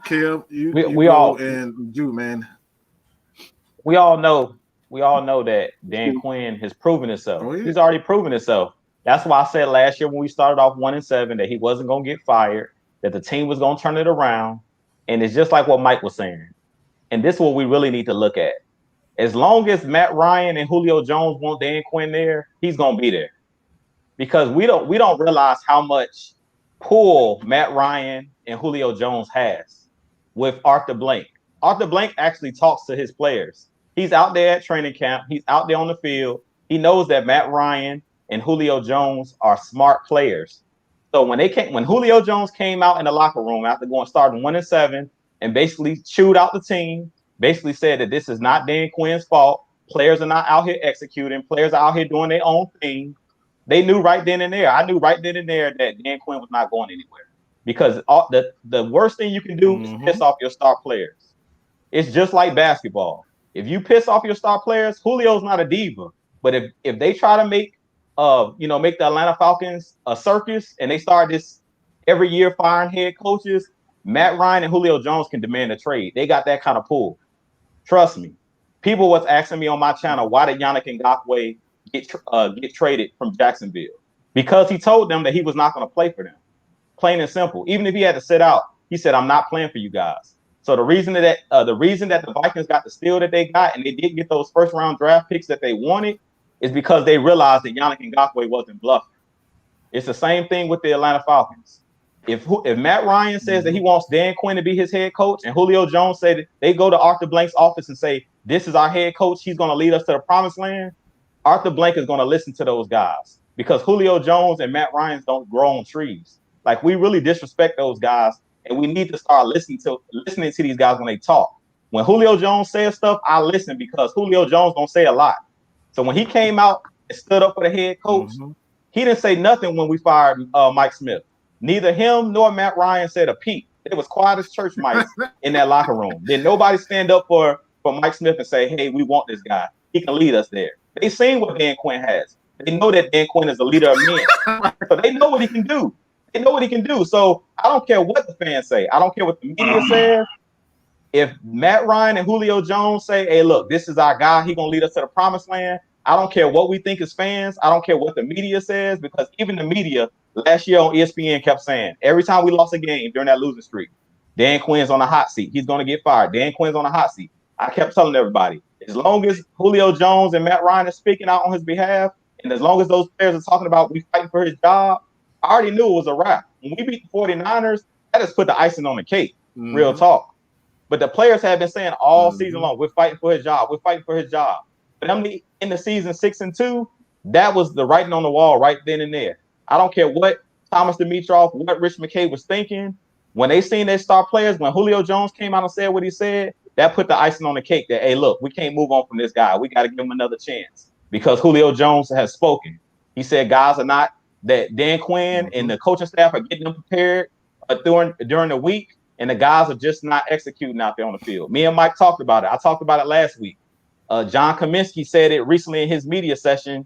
Kev, we all and Jew, man. We all know that Dan Quinn has proven himself. Oh, yeah. He's already proven himself. That's why I said last year when we started off 1-7 that he wasn't going to get fired, that the team was going to turn it around. And it's just like what Mike was saying. And this is what we really need to look at. As long as Matt Ryan and Julio Jones want Dan Quinn there, he's going to be there. Because we don't realize how much pull Matt Ryan and Julio Jones has with Arthur Blank. Arthur Blank actually talks to his players. He's out there at training camp. He's out there on the field. He knows that Matt Ryan and Julio Jones are smart players. So when Julio Jones came out in the locker room after starting 1-7 and basically chewed out the team, basically said that this is not Dan Quinn's fault. Players are not out here executing. Players are out here doing their own thing. They knew right then and there. I knew right then and there that Dan Quinn was not going anywhere because the worst thing you can do is piss off your star players. It's just like basketball. If you piss off your star players, Julio's not a diva. But if they try to make the Atlanta Falcons a circus and they start this every year firing head coaches, Matt Ryan and Julio Jones can demand a trade. They got that kind of pull. Trust me. People was asking me on my channel, why did Yannick Ngakoue get traded from Jacksonville? Because he told them that he was not going to play for them. Plain and simple. Even if he had to sit out, he said, I'm not playing for you guys. So the reason that the Vikings got the steal that they got and they did get those first round draft picks that they wanted is because they realized that Yannick Ngakoue wasn't bluffing. It's the same thing with the Atlanta Falcons. If Matt Ryan says that he wants Dan Quinn to be his head coach and Julio Jones said that they go to Arthur Blank's office and say, this is our head coach, he's going to lead us to the promised land, Arthur Blank is going to listen to those guys because Julio Jones and Matt Ryan don't grow on trees. Like, we really disrespect those guys, and we need to start listening to these guys when they talk. When Julio Jones says stuff, I listen because Julio Jones don't say a lot. So when he came out and stood up for the head coach, he didn't say nothing when we fired Mike Smith. Neither him nor Matt Ryan said a peep. It was quiet as church mice in that locker room. Then nobody stand up for Mike Smith and say, hey, we want this guy. He can lead us there. They seen what Dan Quinn has. They know that Dan Quinn is a leader of men. So they know what he can do. They know what he can do. So I don't care what the fans say. I don't care what the media says. If Matt Ryan and Julio Jones say, hey, look, this is our guy. He's going to lead us to the promised land. I don't care what we think as fans. I don't care what the media says, because even the media last year on ESPN kept saying, every time we lost a game during that losing streak, Dan Quinn's on the hot seat. He's going to get fired. Dan Quinn's on the hot seat. I kept telling everybody, as long as Julio Jones and Matt Ryan are speaking out on his behalf, and as long as those players are talking about we fighting for his job, I already knew it was a wrap. When we beat the 49ers, that just put the icing on the cake. Real talk. But the players have been saying all season long, we're fighting for his job. We're fighting for his job. But in the season 6-2, that was the writing on the wall right then and there. I don't care what Thomas Dimitroff, what Rich McKay was thinking. When they seen their star players, when Julio Jones came out and said what he said, that put the icing on the cake that, hey, look, we can't move on from this guy. We got to give him another chance because Julio Jones has spoken. He said guys are not, that Dan Quinn and the coaching staff are getting them prepared during the week, and the guys are just not executing out there on the field. Me and Mike talked about it. I talked about it last week. John Kaminsky said it recently in his media session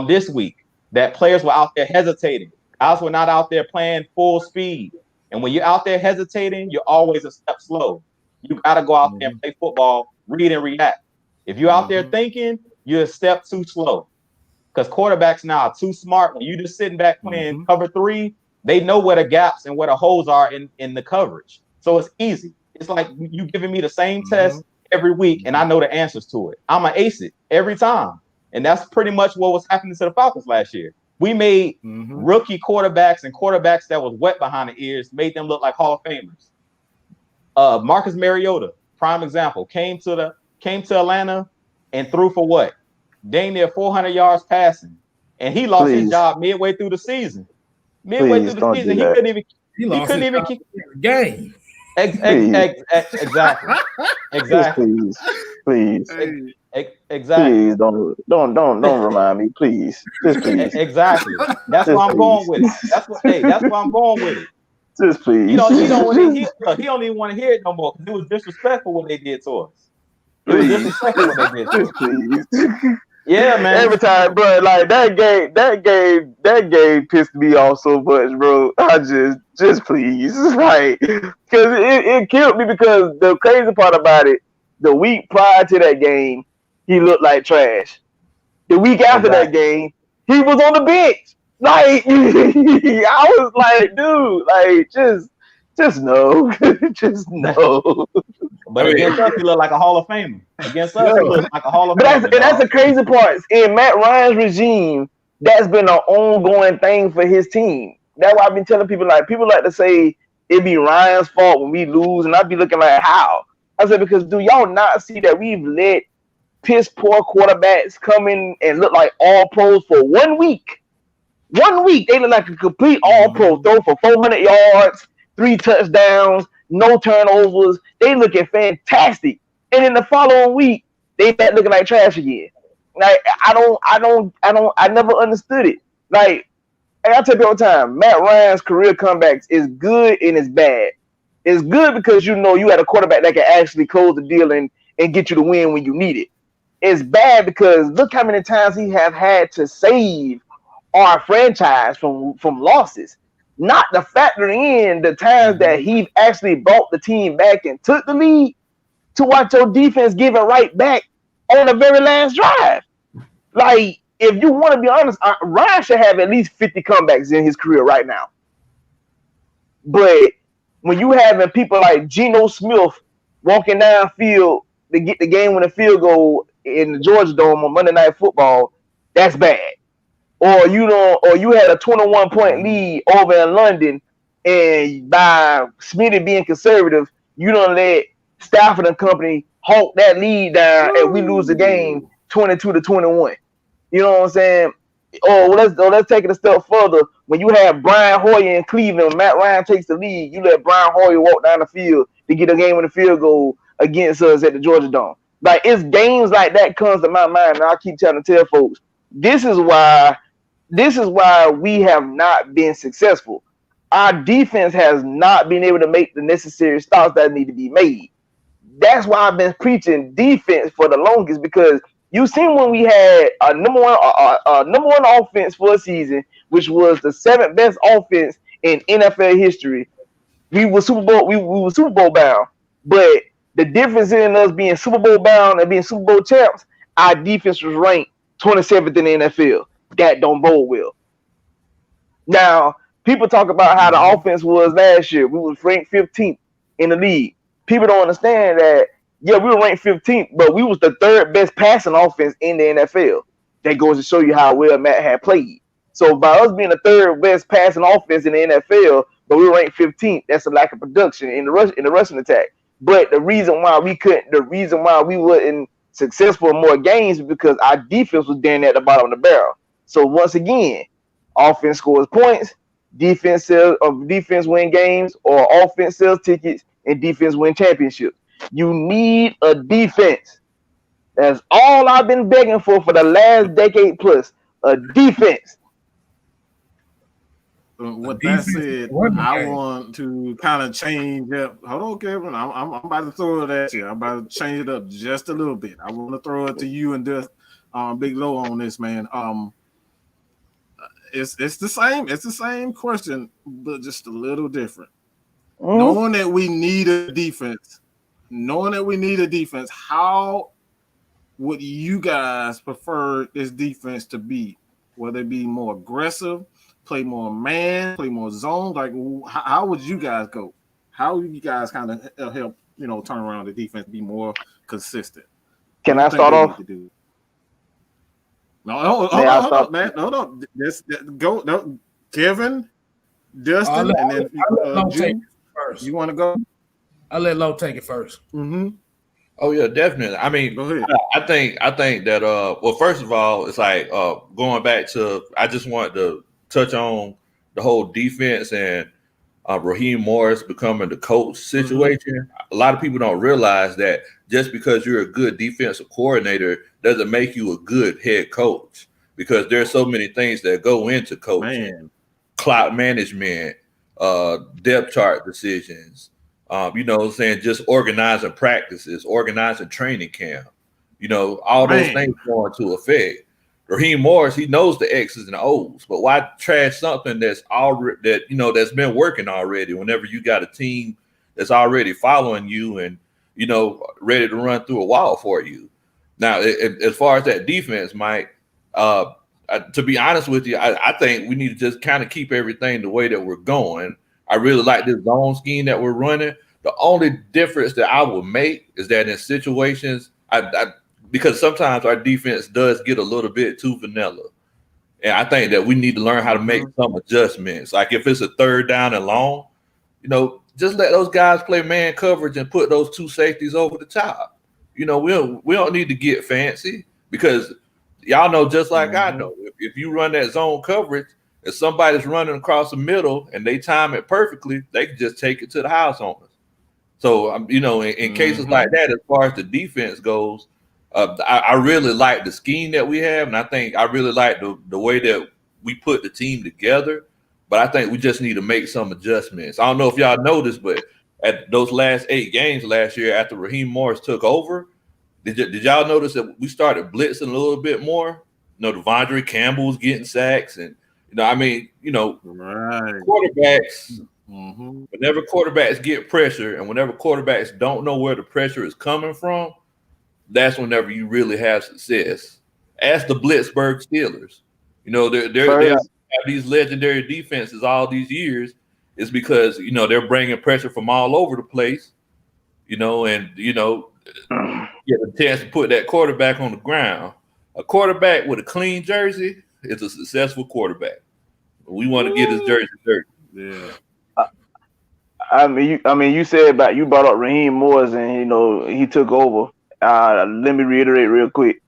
this week, that players were out there hesitating. Guys were not out there playing full speed. And when you're out there hesitating, you're always a step slow. You got to go out there and play football, read and react. If you're out there thinking, you're a step too slow. Because quarterbacks now are too smart. When you're just sitting back playing cover three, they know where the gaps and where the holes are in the coverage. So it's easy. It's like you giving me the same test every week, and I know the answers to it. I'm gonna ace it every time, and that's pretty much what was happening to the Falcons last year. We made rookie quarterbacks and quarterbacks that was wet behind the ears, made them look like Hall of Famers. Marcus Mariota, prime example, came to Atlanta and threw for what? Dang near 400 yards passing, and he lost his job midway through the season. He couldn't even keep the game. Exactly. Please. Exactly. Please don't remind me, please. Just please. Exactly. That's why I'm going with it. That's why I'm going with it. Just please. He don't even want to hear it no more because it was disrespectful what they did to us. It was disrespectful what they did to us. Please. Yeah, man. Every time, bro, like that game pissed me off so much, bro. I just please, like, because it killed me. Because the crazy part about it, the week prior to that game, he looked like trash. The week after that game, he was on the bench. Like, I was like, dude, like, just no, just no. But against us, he looked like a Hall of Famer. Against us, he looked like a Hall of Famer. That's the crazy part. In Matt Ryan's regime, that's been an ongoing thing for his team. That's why I've been telling people, like to say it'd be Ryan's fault when we lose, and I'd be looking like, how? I said, because do y'all not see that we've let piss poor quarterbacks come in and look like all pros for 1 week? 1 week, they look like a complete all pro, throw for 400 yards, 3 touchdowns, no turnovers. They looking fantastic. And in the following week, they back looking like trash again. Like, I never understood it. Like I tell you all the time, Matt Ryan's career comebacks is good and it's bad. It's good because you know you had a quarterback that can actually close the deal and get you the win when you need it. It's bad because look how many times he have had to save our franchise from losses. Not to factor in the times that he actually brought the team back and took the lead, to watch your defense give it right back on the very last drive. Like, if you want to be honest, Ryan should have at least 50 comebacks in his career right now. But when you having people like Geno Smith walking downfield to get the game-winning field goal in the Georgia Dome on Monday Night Football, that's bad. Or you had a 21-point lead over in London, and by Smitty being conservative, you don't let Stafford and company hawk that lead down, and we lose the game 22-21. You know what I'm saying? Let's take it a step further. When you have Brian Hoyer in Cleveland, Matt Ryan takes the lead, you let Brian Hoyer walk down the field to get a game with a field goal against us at the Georgia Dome. Like, it's games like that comes to my mind, and I keep trying to tell folks, this is why we have not been successful. Our defense has not been able to make the necessary stops that need to be made. That's why I've been preaching defense for the longest, because you seen when we had a number one offense for a season, which was the 7th best offense in NFL history. We were Super Bowl bound, but the difference in us being Super Bowl bound and being Super Bowl champs, our defense was ranked 27th in the NFL. That don't bode well. Now, people talk about how the offense was last year. We was ranked 15th in the league. People don't understand that, yeah, we were ranked 15th, but we was the 3rd best passing offense in the NFL. That goes to show you how well Matt had played. So by us being the 3rd best passing offense in the NFL, but we were ranked 15th, that's a lack of production in the rushing attack. But the reason why we wasn't successful in more games is because our defense was down at the bottom of the barrel. So once again, offense scores points, defense win games, or offense sells tickets, and defense win championships. You need a defense. That's all I've been begging for the last decade plus. A defense. With that said, I want to kind of change up. Hold on, Kevin. I'm about to throw it at you. I'm about to change it up just a little bit. I want to throw it to you and just Big Low on this, man. It's the same. It's the same question, but just a little different. Knowing that we need a defense, how would you guys prefer this defense to be? Will it be more aggressive, play more man, play more zone? Like, how would you guys go? How would you guys kind of help turn around the defense, be more consistent? Can I start off? No, hold on, man. No. Go. No, Kevin, Dustin, and then June. First. You want to go? I'll let Lowe take it first. Mm-hmm. Oh yeah, definitely. I mean, go ahead. I think that well, first of all, it's like going back to, I just wanted to touch on the whole defense and Raheem Morris becoming the coach situation. Mm-hmm. A lot of people don't realize that just because you're a good defensive coordinator doesn't make you a good head coach, because there's so many things that go into coaching, clock management, depth chart decisions, just organizing practices, organizing training camp, all those things go into effect. Raheem Morris, he knows the X's and the O's, but why trash something that's already that's been working already whenever you got a team that's already following you and ready to run through a wall for you. Now, as far as that defense, Mike, to be honest with you, I think we need to just kind of keep everything the way that we're going. I really like this zone scheme that we're running. The only difference that I will make is that in situations, because sometimes our defense does get a little bit too vanilla. And I think that we need to learn how to make some adjustments. Like if it's a third down and long, just let those guys play man coverage and put those two safeties over the top. We don't need to get fancy, because y'all know just like I know, if you run that zone coverage, if somebody's running across the middle and they time it perfectly, they can just take it to the house on us. So, in cases like that, as far as the defense goes, I really like the scheme that we have, and I think I really like the way that we put the team together. But I think we just need to make some adjustments. I don't know if y'all noticed, but at those last 8 games last year after Raheem Morris took over, did y'all notice that we started blitzing a little bit more? Devondre Campbell was getting sacks, and quarterbacks. Whenever quarterbacks get pressure, and whenever quarterbacks don't know where the pressure is coming from, that's whenever you really have success. Ask the Blitzburg Steelers. They have these legendary defenses all these years. It's because they're bringing pressure from all over the place. Get a chance to put that quarterback on the ground. A quarterback with a clean jersey is a successful quarterback. We want to get his jersey dirty. Yeah. You said you brought up Raheem Morris and he took over. Let me reiterate real quick.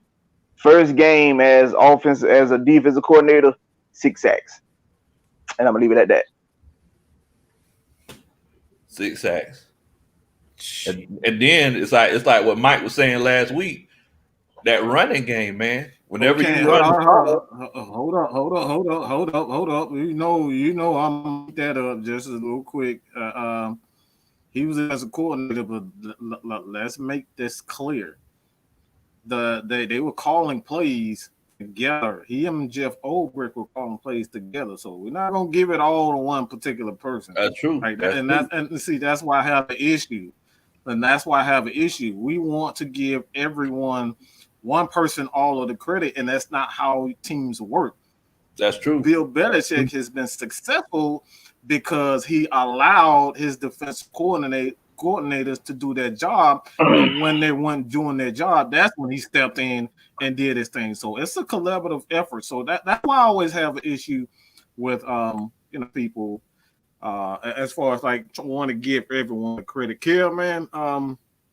First game as a defensive coordinator, 6 sacks, and I'm gonna leave it at that. 6 sacks, and then it's like what Mike was saying last week. That running game, man. Whenever you run, hold up. I'm that up just a little quick. He was as a coordinator, but let's make this clear. They were calling plays together. He and Jeff Olbrich were calling plays together. So we're not gonna give it all to one particular person. That's true. Right? That's why I have an issue. And that's why I have an issue. We want to give everyone, one person, all of the credit, and that's not how teams work. That's true. Bill Belichick has been successful because he allowed his defensive coordinators to do their job. And when they weren't doing their job, that's when he stepped in and did his thing. So it's a collaborative effort. So that's why I always have an issue with people as far as like want to give everyone the credit. Kill, man,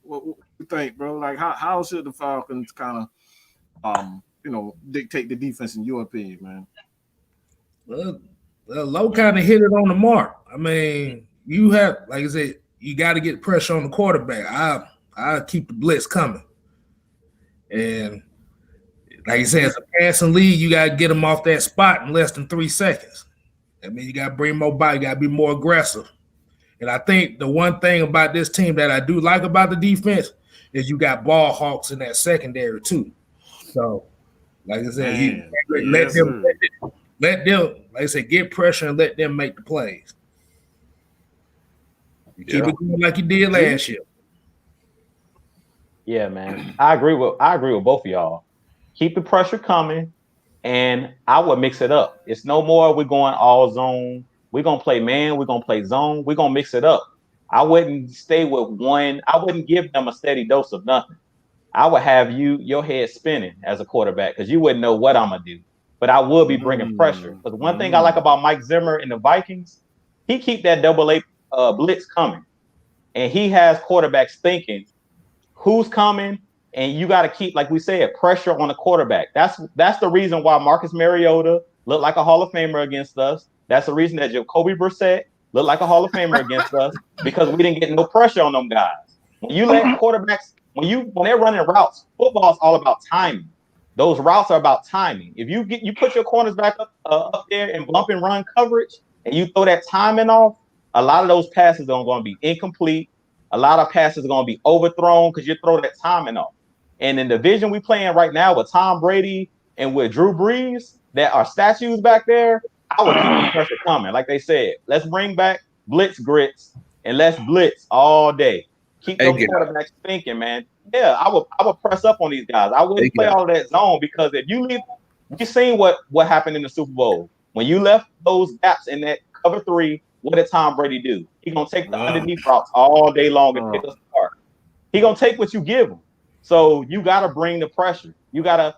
what you think, bro? Like how should the Falcons kind of dictate the defense in your opinion, man? Well, Lowe kind of hit it on the mark. I mean, you have, like I said, you got to get pressure on the quarterback. I keep the blitz coming. And like you said, it's a passing league. You got to get them off that spot in less than 3 seconds. I mean, you got to bring more body. You got to be more aggressive. And I think the one thing about this team that I do like about the defense is you got ball hawks in that secondary too. So, like I said, let them, like I said, get pressure and let them make the plays. You keep it going like you did last year. Yeah, man. I agree with both of y'all. Keep the pressure coming, and I would mix it up. It's no more we're going all zone. We're gonna play man, we're gonna play zone, we're gonna mix it up. I wouldn't stay with one. I wouldn't give them a steady dose of nothing. I would have your head spinning as a quarterback because you wouldn't know what I'm gonna do. But I will be bringing pressure. Because one thing I like about Mike Zimmer and the Vikings, he keep that double A blitz coming, and he has quarterbacks thinking who's coming, and you got to keep, like we said, pressure on the quarterback. That's the reason why Marcus Mariota looked like a Hall of Famer against us. That's the reason that Jacoby Brissett looked like a Hall of Famer against us because we didn't get no pressure on them guys. When you let quarterbacks, when they're running routes, football is all about timing. Those routes are about timing. If you put your corners back up there and bump and run coverage, and you throw that timing off, a lot of those passes are going to be incomplete. A lot of passes are going to be overthrown because you throw that timing off. And in the division we playing right now with Tom Brady and with Drew Brees, that are statues back there, I would keep the pressure coming. Like they said, let's bring back blitz grits and let's blitz all day. Keep those quarterbacks thinking, man. Yeah, I would press up on these guys. I wouldn't play all of that zone because if you leave, you seen what happened in the Super Bowl. When you left those gaps in that cover 3, what did Tom Brady do? He gonna take the underneath routes all day long and pick us apart. He gonna take what you give him. So you gotta bring the pressure. You gotta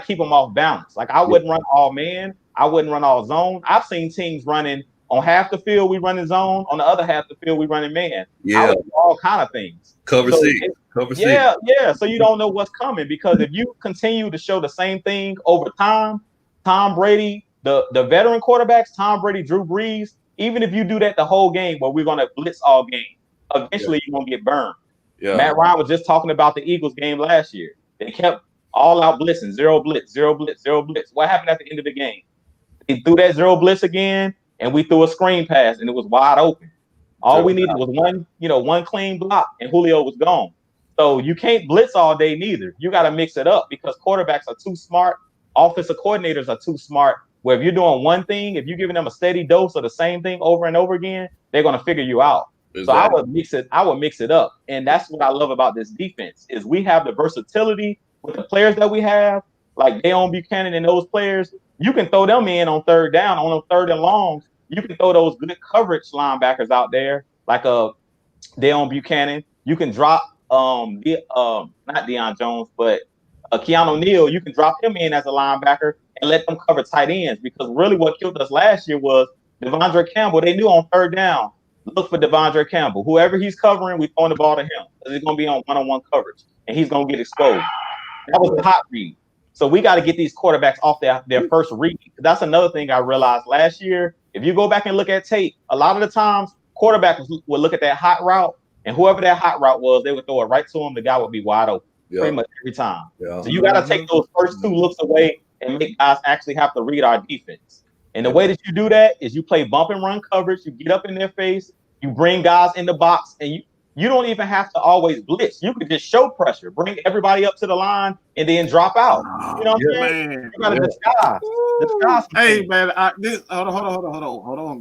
keep them off balance. Like I wouldn't run all man. I wouldn't run all zone. I've seen teams running on half the field we running zone. On the other half the field we running man. Yeah, I would do all kind of things. Cover six. Yeah. So you don't know what's coming because if you continue to show the same thing over time, Tom Brady, the veteran quarterbacks, Tom Brady, Drew Brees, even if you do that the whole game where we're gonna blitz all game, eventually you're gonna get burned. Yeah. Matt Ryan was just talking about the Eagles game last year. They kept all out blitzing, zero blitz, zero blitz, zero blitz. What happened at the end of the game? They threw that zero blitz again, and we threw a screen pass, and it was wide open. All we needed was one clean block, and Julio was gone. So you can't blitz all day neither. You got to mix it up because quarterbacks are too smart. Offensive coordinators are too smart. Where if you're doing one thing, if you're giving them a steady dose of the same thing over and over again, they're going to figure you out. Exactly. So I would mix it up. And that's what I love about this defense is we have the versatility with the players that we have, like Deion Buchanan and those players. You can throw them in on third down, on third and longs. You can throw those good coverage linebackers out there, like Deion Buchanan. You can drop not Deion Jones, but Keanu Neal. You can drop him in as a linebacker and let them cover tight ends because really what killed us last year was Devondre Campbell. They knew on third down, look for Devondre Campbell. Whoever he's covering, we throwing the ball to him because he's going to be on one-on-one coverage and he's going to get exposed. That was the hot read. So we got to get these quarterbacks off their first read. That's another thing I realized last year. If you go back and look at tape, a lot of the times quarterbacks would look at that hot route, and whoever that hot route was, they would throw it right to him. The guy would be wide open pretty much every time. Yeah. So you got to take those first 2 looks away and make guys actually have to read our defense. And the way that you do that is you play bump and run coverage. You get up in their face. You bring guys in the box, and you don't even have to always blitz. You could just show pressure, bring everybody up to the line, and then drop out. You know what I'm saying? Man. You got to disguise. Hey, man, hold on,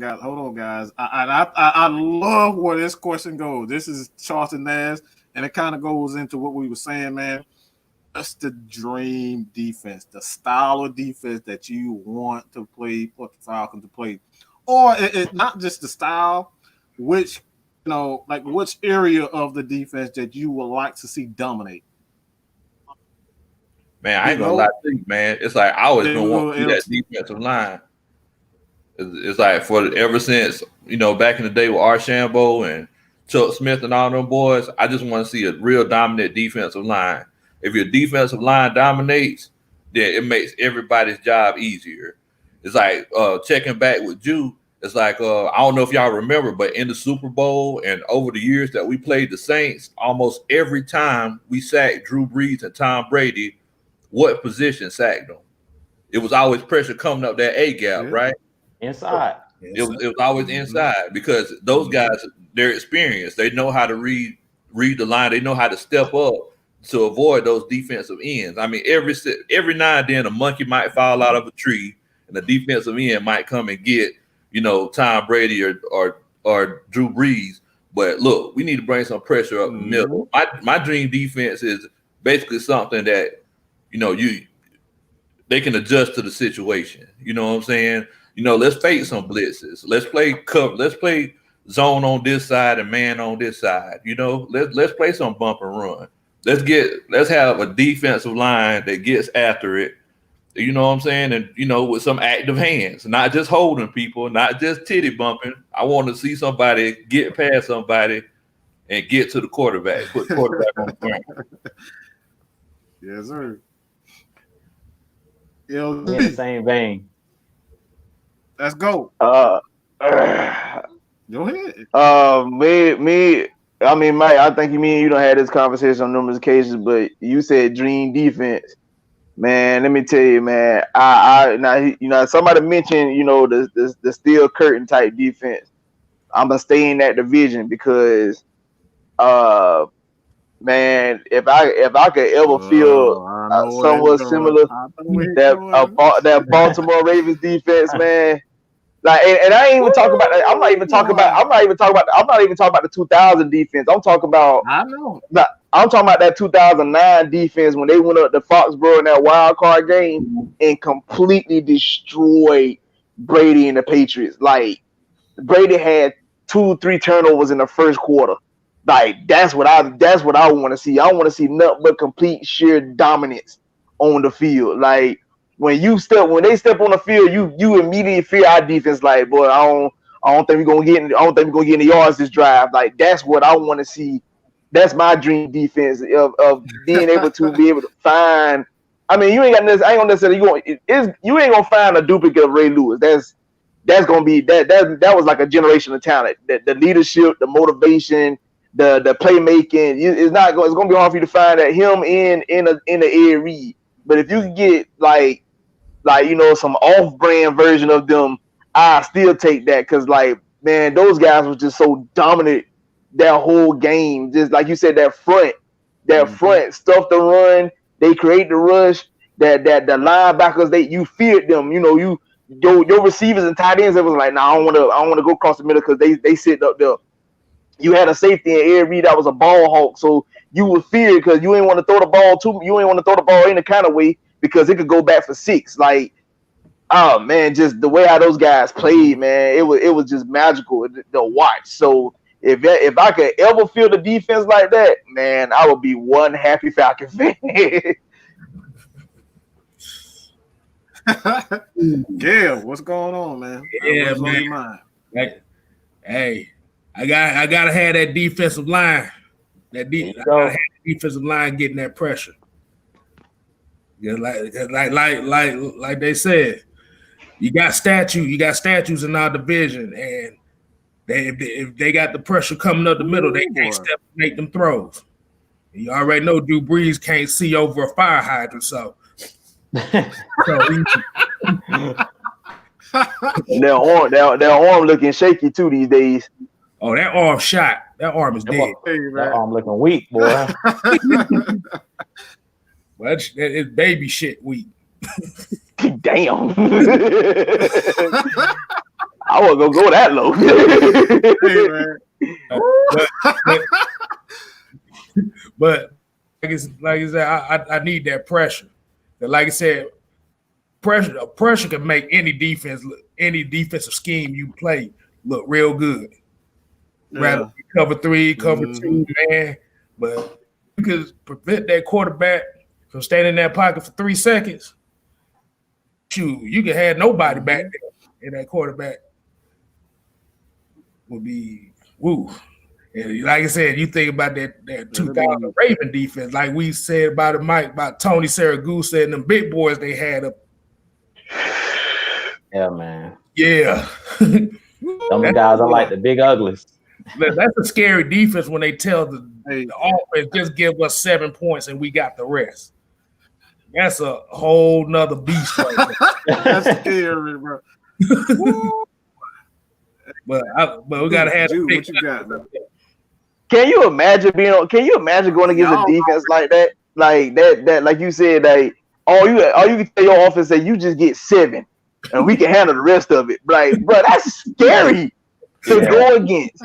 guys. I love where this question goes. This is Charlton Nash, and it kind of goes into what we were saying, man. That's the dream defense, the style of defense that you want to play, for the Falcons to play. Or it's not just the style, which area of the defense that you would like to see dominate? Man, I ain't gonna lie to you, man. It's like I always been wanting to see that defensive line. It's like ever since, back in the day with Archambault and Chuck Smith and all them boys, I just want to see a real dominant defensive line. If your defensive line dominates, then it makes everybody's job easier. It's like checking back with Jew. It's like, I don't know if y'all remember, but in the Super Bowl and over the years that we played the Saints, almost every time we sacked Drew Brees and Tom Brady, what position sacked them? It was always pressure coming up that A gap, right? Inside. It was always inside because those guys, they're experienced. They know how to read the line. They know how to step up to avoid those defensive ends. I mean, every now and then a monkey might fall out of a tree and the defensive end might come and get Tom Brady or Drew Brees. But look, we need to bring some pressure up the middle. My dream defense is basically something that, they can adjust to the situation. You know what I'm saying? Let's fake some blitzes. Let's play cover. Let's play zone on this side and man on this side. You know, let's play some bump and run. Let's have a defensive line that gets after it. You know what I'm saying? And you know, with some active hands, not just holding people, not just titty bumping. I want to see somebody get past somebody and get to the quarterback, put the quarterback on the ground. Yes, sir. In the same vein. Let's go. Go ahead. I mean, Mike, I think you don't have this conversation on numerous occasions, but you said dream defense. Man, let me tell you, man. Now somebody mentioned, the steel curtain type defense. I'm gonna stay in that division because, man, if I could ever feel somewhat similar that Baltimore Ravens defense, man. Like, and I ain't even talking about that. I'm not even talking about the 2000 defense. I'm talking about that 2009 defense when they went up to Foxborough in that wild card game and completely destroyed Brady and the Patriots. Like, Brady had 2-3 turnovers in the first quarter. Like, that's what I want to see. I want to see nothing but complete sheer dominance on the field. Like, when they step on the field, you immediately fear our defense. Like, boy, I don't think we're gonna get in the yards this drive. Like, that's what I want to see. That's my dream defense of being able to find. I mean, you ain't gonna find a duplicate of Ray Lewis. That's gonna be that was like a generation of talent. The leadership, the motivation, the playmaking. It's gonna be hard for you to find that him in the Ed Reed. But if you can get like some off-brand version of them, I still take that because, like, man, those guys were just so dominant that whole game. Just like you said, that front stuff the run, they create the rush. That the linebackers, you feared them. Your receivers and tight ends, it was like, I don't want to go across the middle because they sit up there. You had a safety in Ed Reed that was a ball hawk, so you would fear because you ain't want to throw the ball you ain't want to throw the ball any kind of way because it could go back for 6. Like, oh man, just the way how those guys played, man, it was just magical to watch. So if I could ever feel the defense like that, man, I would be one happy Falcon fan. Yeah, what's going on, man? Yeah, what's man. On your mind? Like, hey, I gotta have that defensive line. I gotta have the defensive line getting that pressure. Yeah, like they said, you got statues in our division, and if they got the pressure coming up the middle, they can't step and make them throws. You already know Drew Brees can't see over a fire hydrant, so. Their arm looking shaky too these days. Oh, that arm shot. That arm is dead. That arm looking weak, boy. Well, it's baby shit weak. Damn. I wasn't gonna go that low. But like I said, I need that pressure. Like I said, pressure can make any defensive scheme you play look real good. Rather cover 3, cover 2, man. But you could prevent that quarterback from standing in that pocket for 3 seconds. Shoot, you can have nobody back there, and that quarterback would be woo. And like I said, you think about that 2000 Raven defense, like we said about it, Mike, about Tony Saragusa and them big boys they had up. Yeah, man. Yeah. Some guys are like the big uglies. That's a scary defense when they tell the offense just give us 7 points and we got the rest. That's a whole nother beast right there. That's scary, bro. But we gotta have Dude, what you got, man? Can you imagine going against a defense like that? Like that, like you said, like all you can tell your offense that you just get 7 and we can handle the rest of it. Like, bro, that's scary to go against.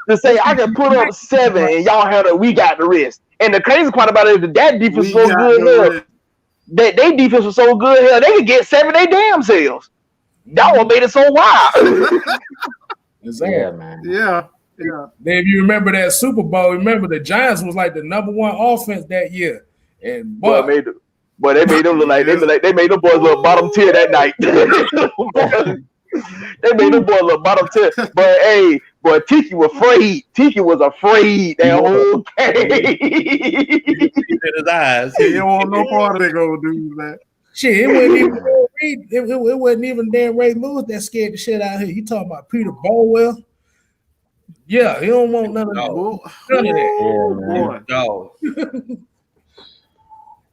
To say I can put up 7 and y'all handle, we got the rest. And the crazy part about it is that defense was so good. They defense was so good. Hell, they could get 7 they damn selves. That one made it so wild. Exactly. Yeah, man. Yeah. Then if you remember that Super Bowl, remember the Giants was like the #1 offense that year. And But they made them look like they made them boys look bottom tier that night. They made them boys look bottom tier. But hey, but Tiki was afraid. Tiki was afraid that whole game. In his eyes. He don't want no part of that gonna do that. shit, it wasn't even it wasn't even Dan Ray Lewis that scared the shit out of here. You talking about Peter Bolwell? Yeah, he don't want none of that. None of that. Dog.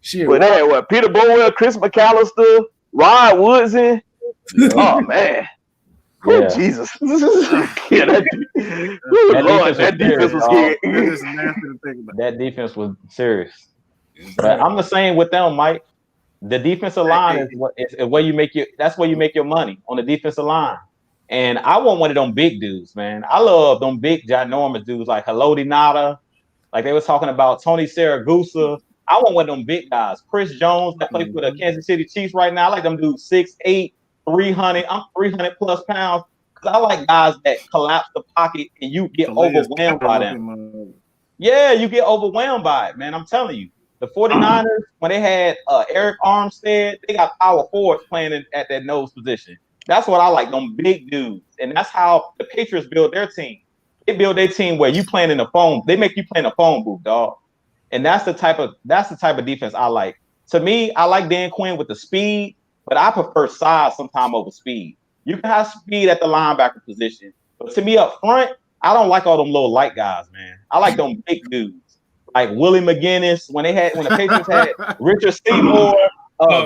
Shit, But they had what? Peter Bolwell, Chris McAllister, Rod Woodson. Oh man. Oh, Jesus. Yeah, that defense was scary. That defense was serious. But I'm the same with them, Mike. The defensive line is where you make that's where you make your money, on the defensive line. And I want one of them big dudes, man. I love them big, ginormous dudes like Haloti Nada, like they was talking about Tony Siragusa. I want one of them big guys. Chris Jones that plays for the Kansas City Chiefs right now. I like them dudes 6'8", 300. I'm 300 plus pounds. Because I like guys that collapse the pocket and you get overwhelmed by them. Yeah, you get overwhelmed by it, man. I'm telling you. The 49ers, when they had Eric Armstead, they got power forwards playing at that nose position. That's what I like, them big dudes. And that's how the Patriots build their team. They build their team where you playing in the phone. They make you play in the phone booth, dog. And that's the type of defense I like. To me, I like Dan Quinn with the speed, but I prefer size sometime over speed. You can have speed at the linebacker position, but to me up front, I don't like all them little light guys, man. I like them big dudes, like Willie McGinnis when the Patriots had Richard Seymour,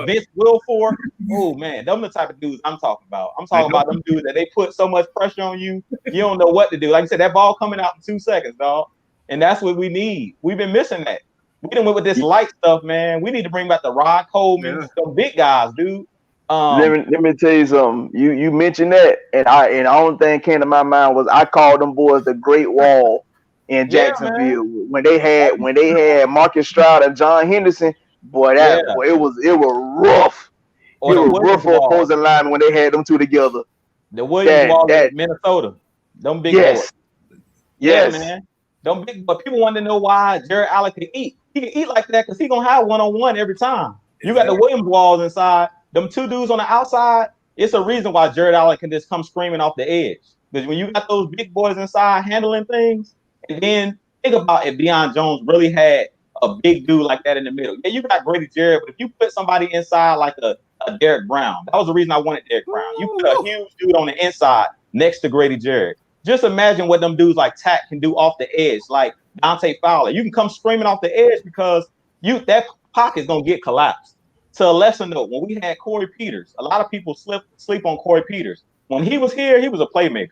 Vince Wilfork. Oh man, them the type of dudes I'm talking about. I'm talking about them dudes that they put so much pressure on you, you don't know what to do. Like I said, that ball coming out in 2 seconds, dog. And that's what we need. We've been missing that. We done went with this light stuff, man. We need to bring back the Rod Coleman, some big guys, dude. Let me tell you something. You mentioned that, and the only thing came to my mind was I called them boys the Great Wall in Jacksonville when they had Marcus Stroud and John Henderson. Boy, boy, it was rough. It was rough for opposing line when they had them two together. The Williams Wall in Minnesota. Them big boys. Yes, yeah, man. Them big, but people want to know why Jared Allen can eat. He can eat like that because he gonna have one-on-one every time. You got the Williams walls inside. Them two dudes on the outside. It's a reason why Jared Allen can just come screaming off the edge. Because when you got those big boys inside handling things, and then think about if Deion Jones really had a big dude like that in the middle. Yeah, you got Grady Jarrett, but if you put somebody inside like a Derek Brown, that was the reason I wanted Derek Brown. You put a huge dude on the inside next to Grady Jarrett. Just imagine what them dudes like Tack can do off the edge, like Dante Fowler. You can come screaming off the edge because that pocket's gonna get collapsed. To a lesser note, when we had Corey Peters, a lot of people sleep on Corey Peters. When he was here, he was a playmaker.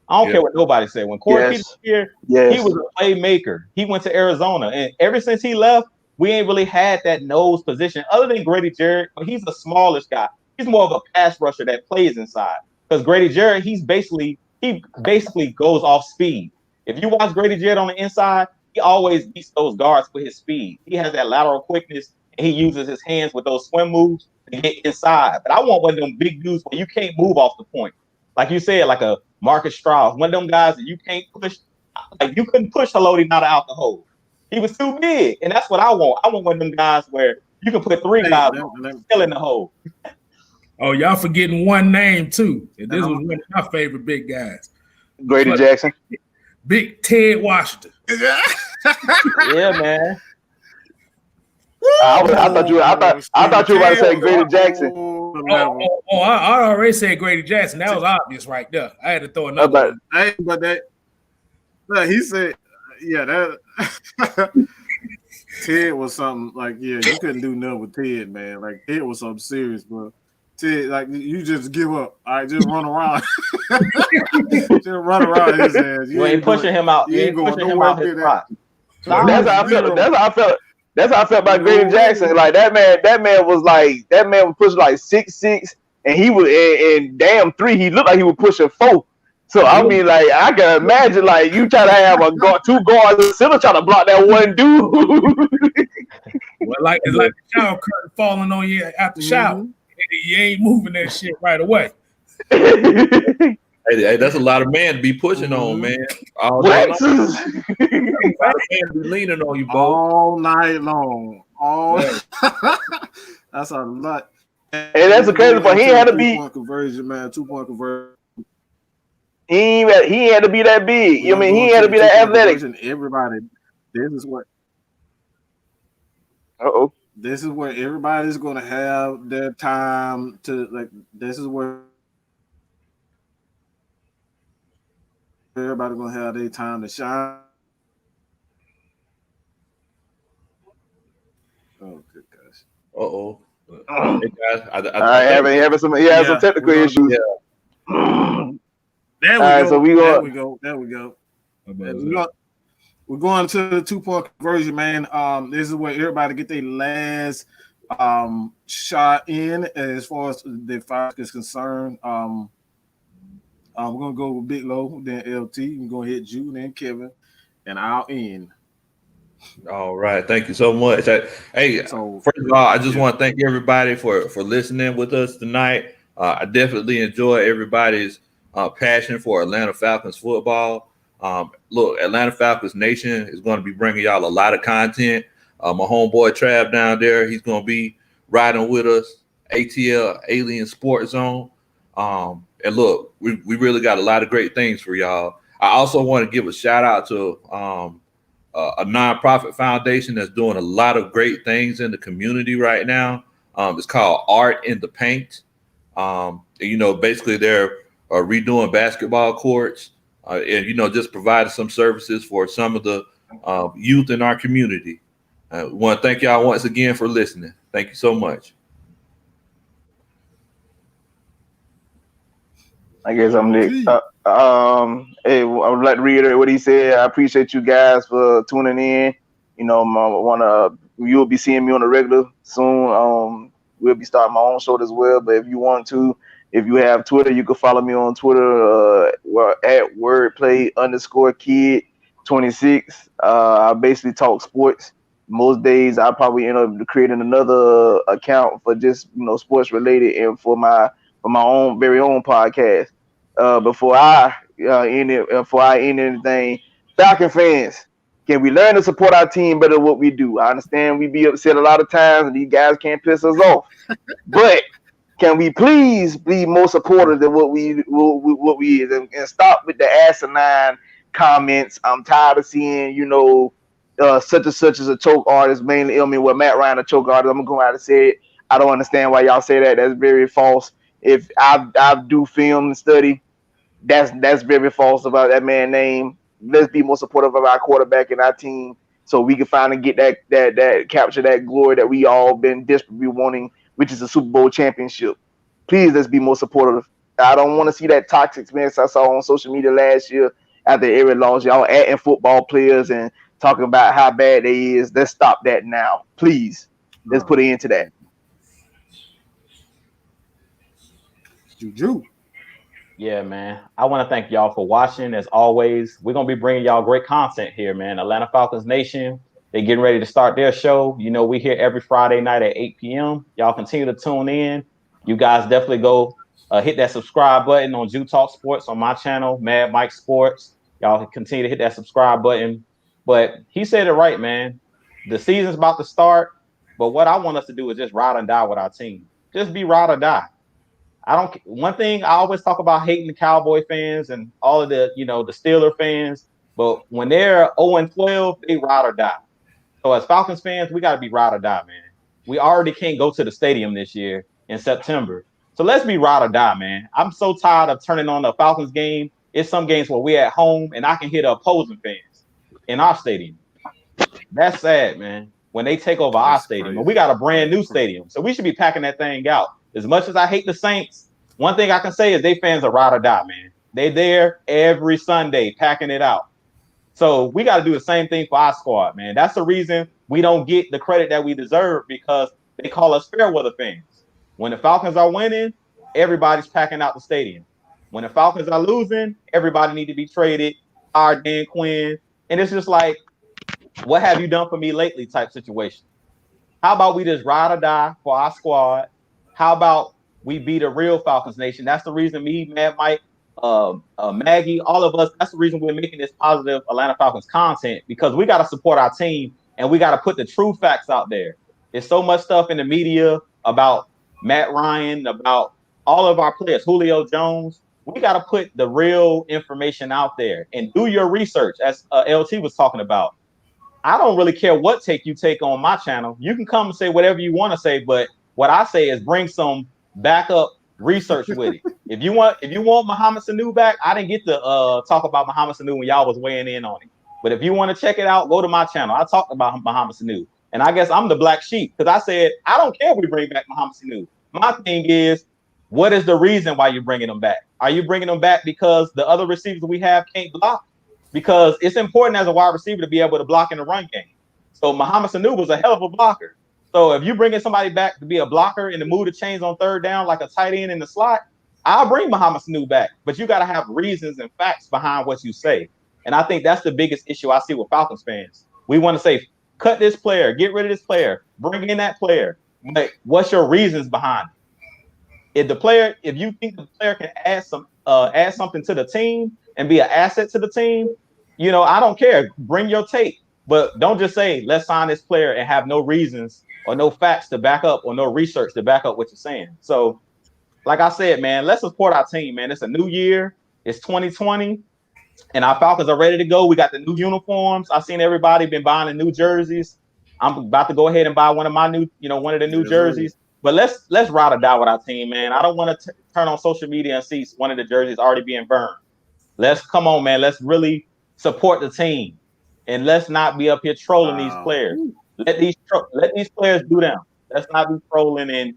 I don't care what nobody said. When Corey Peters was here, he was a playmaker. He went to Arizona, and ever since he left, we ain't really had that nose position other than Grady Jarrett. But he's a smallish guy. He's more of a pass rusher that plays inside. Because Grady Jarrett, he basically goes off speed. If you watch Grady Jarrett on the inside, he always beats those guards with his speed. He has that lateral quickness, and he uses his hands with those swim moves to get inside. But I want one of them big dudes where you can't move off the point. Like you said, like a Marcus Stroud, one of them guys that you can't push. Like you couldn't push Haloti Nada out the hole. He was too big, and that's what I want. I want one of them guys where you can put 3 guys still in the hole. Oh, y'all forgetting one name too. And this was one of my favorite big guys. Grady Jackson. Big Ted Washington. Yeah, man. I thought you were about to say Grady Jackson. I already said Grady Jackson. That was obvious right there. I had to throw another one. But he said, that Ted was something like, you couldn't do nothing with Ted, man. Like Ted was something serious, bro. Ted, like you just give up. All right, just run around. Just run around his ass. You ain't pushing him out. You ain't pushing him out his spot. That's how I felt. That's how I felt about Grady Jackson. Like that man was pushing like 6'6", and he was in damn 3. He looked like he was pushing 4. So I mean, like I can imagine, like you try to have two guards, still trying to block that one dude. Well, it's like the shower curtain falling on you after shower. You ain't moving that shit right away. Hey, that's a lot of man to be pushing on, man. All day long. A lot of man to be leaning on you, Bo. All night long. That's a lot. Hey, that's the crazy part. He had to be 2-point conversion, man. 2-point conversion. He had to be that big. You mean he had to be that athletic? Everybody, this is what. This is where everybody's going to have their time to like. This is where everybody's going to have their time to shine. Oh, good gosh. Hey guys, having some technical issues. Yeah. There we go. We're going to the 2-point conversion, man. This is where everybody get their last shot in as far as the Falcons is concerned. We're gonna go with Big Low, then LT. We're gonna hit Ju, then Kevin, and I'll end. All right, thank you so much. First of all, I just want to thank everybody for listening with us tonight. I definitely enjoy everybody's passion for Atlanta Falcons football. Look, Atlanta Falcons Nation is going to be bringing y'all a lot of content. My homeboy Trav down there, he's going to be riding with us. ATL Alien Sports Zone. And look, we really got a lot of great things for y'all. I also want to give a shout out to a nonprofit foundation that's doing a lot of great things in the community right now. It's called Art in the Paint. Basically they're redoing basketball courts and, just providing some services for some of the youth in our community. I want to thank y'all once again for listening. Thank you so much. I guess I'm Nick. Hey, I would like to reiterate what he said. I appreciate you guys for tuning in. You'll be seeing me on the regular soon. We'll be starting my own show as well. But if you want to, if you have Twitter, you can follow me on Twitter. We're at wordplay_kid26. I basically talk sports. Most days I probably end up creating another account for just sports related and for my very own podcast. Before I end anything, Falcon fans, can we learn to support our team better than what we do? I understand we be upset a lot of times and these guys can't piss us off, but can we please be more supportive than what we is and stop with the asinine comments? I'm tired of seeing such and such as a choke artist, mainly Matt Ryan a choke artist. I'm gonna go out and say it. I don't understand why y'all say that. That's very false. If I do film and study, that's very false about that man's name. Let's be more supportive of our quarterback and our team so we can finally get that capture that glory that we all been desperately wanting, which is a Super Bowl championship. Please, let's be more supportive. I don't want to see that toxic experience I saw on social media last year after every loss. Y'all adding football players and talking about how bad they is. Let's stop that now. Please. Let's put an end to that. Juju. Yeah, man. I want to thank y'all for watching. As always, we're going to be bringing y'all great content here, man. Atlanta Falcons Nation, they're getting ready to start their show. We here every Friday night at 8 p.m. Y'all continue to tune in. You guys definitely go hit that subscribe button on Jew Talk Sports on my channel, Mad Mike Sports. Y'all continue to hit that subscribe button. But he said it right, man. The season's about to start, but what I want us to do is just ride and die with our team. Just be ride or die. One thing I always talk about hating the Cowboy fans and all of the, the Steeler fans, but when they're 0-12, they ride or die. So as Falcons fans, we got to be ride or die, man. We already can't go to the stadium this year in September. So let's be ride or die, man. I'm so tired of turning on the Falcons game. It's some games where we're at home and I can hear the opposing fans in our stadium. That's sad, man. When they take over our stadium, but we got a brand new stadium. So we should be packing that thing out. As much as I hate the Saints, one thing I can say is they fans are ride or die, man. They're there every Sunday packing it out. So we got to do the same thing for our squad, man. That's the reason we don't get the credit that we deserve because they call us fair weather fans. When the Falcons are winning, everybody's packing out the stadium. When the Falcons are losing, everybody need to be traded. Our Dan Quinn. And it's just like, what have you done for me lately type situation. How about we just ride or die for our squad? How about we be the real Falcons Nation? That's the reason me, Mad Mike, Maggie, all of us. That's the reason we're making this positive Atlanta Falcons content, because we got to support our team and we got to put the true facts out there. There's so much stuff in the media about Matt Ryan, about all of our players, Julio Jones. We got to put the real information out there and do your research, as LT was talking about. I don't really care what take you take on my channel. You can come and say whatever you want to say, but what I say is bring some backup research with it. If you want Mohamed Sanu back, I didn't get to talk about Mohamed Sanu when y'all was weighing in on it. But if you want to check it out, go to my channel. I talked about Mohamed Sanu. And I guess I'm the black sheep because I said, I don't care if we bring back Mohamed Sanu. My thing is, what is the reason why you're bringing him back? Are you bringing him back because the other receivers we have can't block? Because it's important as a wide receiver to be able to block in the run game. So Mohamed Sanu was a hell of a blocker. So if you bringing somebody back to be a blocker and to move the chains on third down like a tight end in the slot, I'll bring Mohamed Sanu back. But you got to have reasons and facts behind what you say. And I think that's the biggest issue I see with Falcons fans. We want to say, cut this player, get rid of this player, bring in that player. But what's your reasons behind it? If you think the player can add something to the team and be an asset to the team, I don't care. Bring your tape. But don't just say, let's sign this player and have no reasons or no facts to back up or no research to back up what you're saying. So, like I said, man, let's support our team, man. It's a new year. It's 2020. And our Falcons are ready to go. We got the new uniforms. I've seen everybody been buying the new jerseys. I'm about to go ahead and buy one of my new, one of the new jerseys. But let's ride or die with our team, man. I don't want to turn on social media and see one of the jerseys already being burned. Come on, man. Let's really support the team. And let's not be up here trolling these players. Let these players do them. Let's not be trolling. And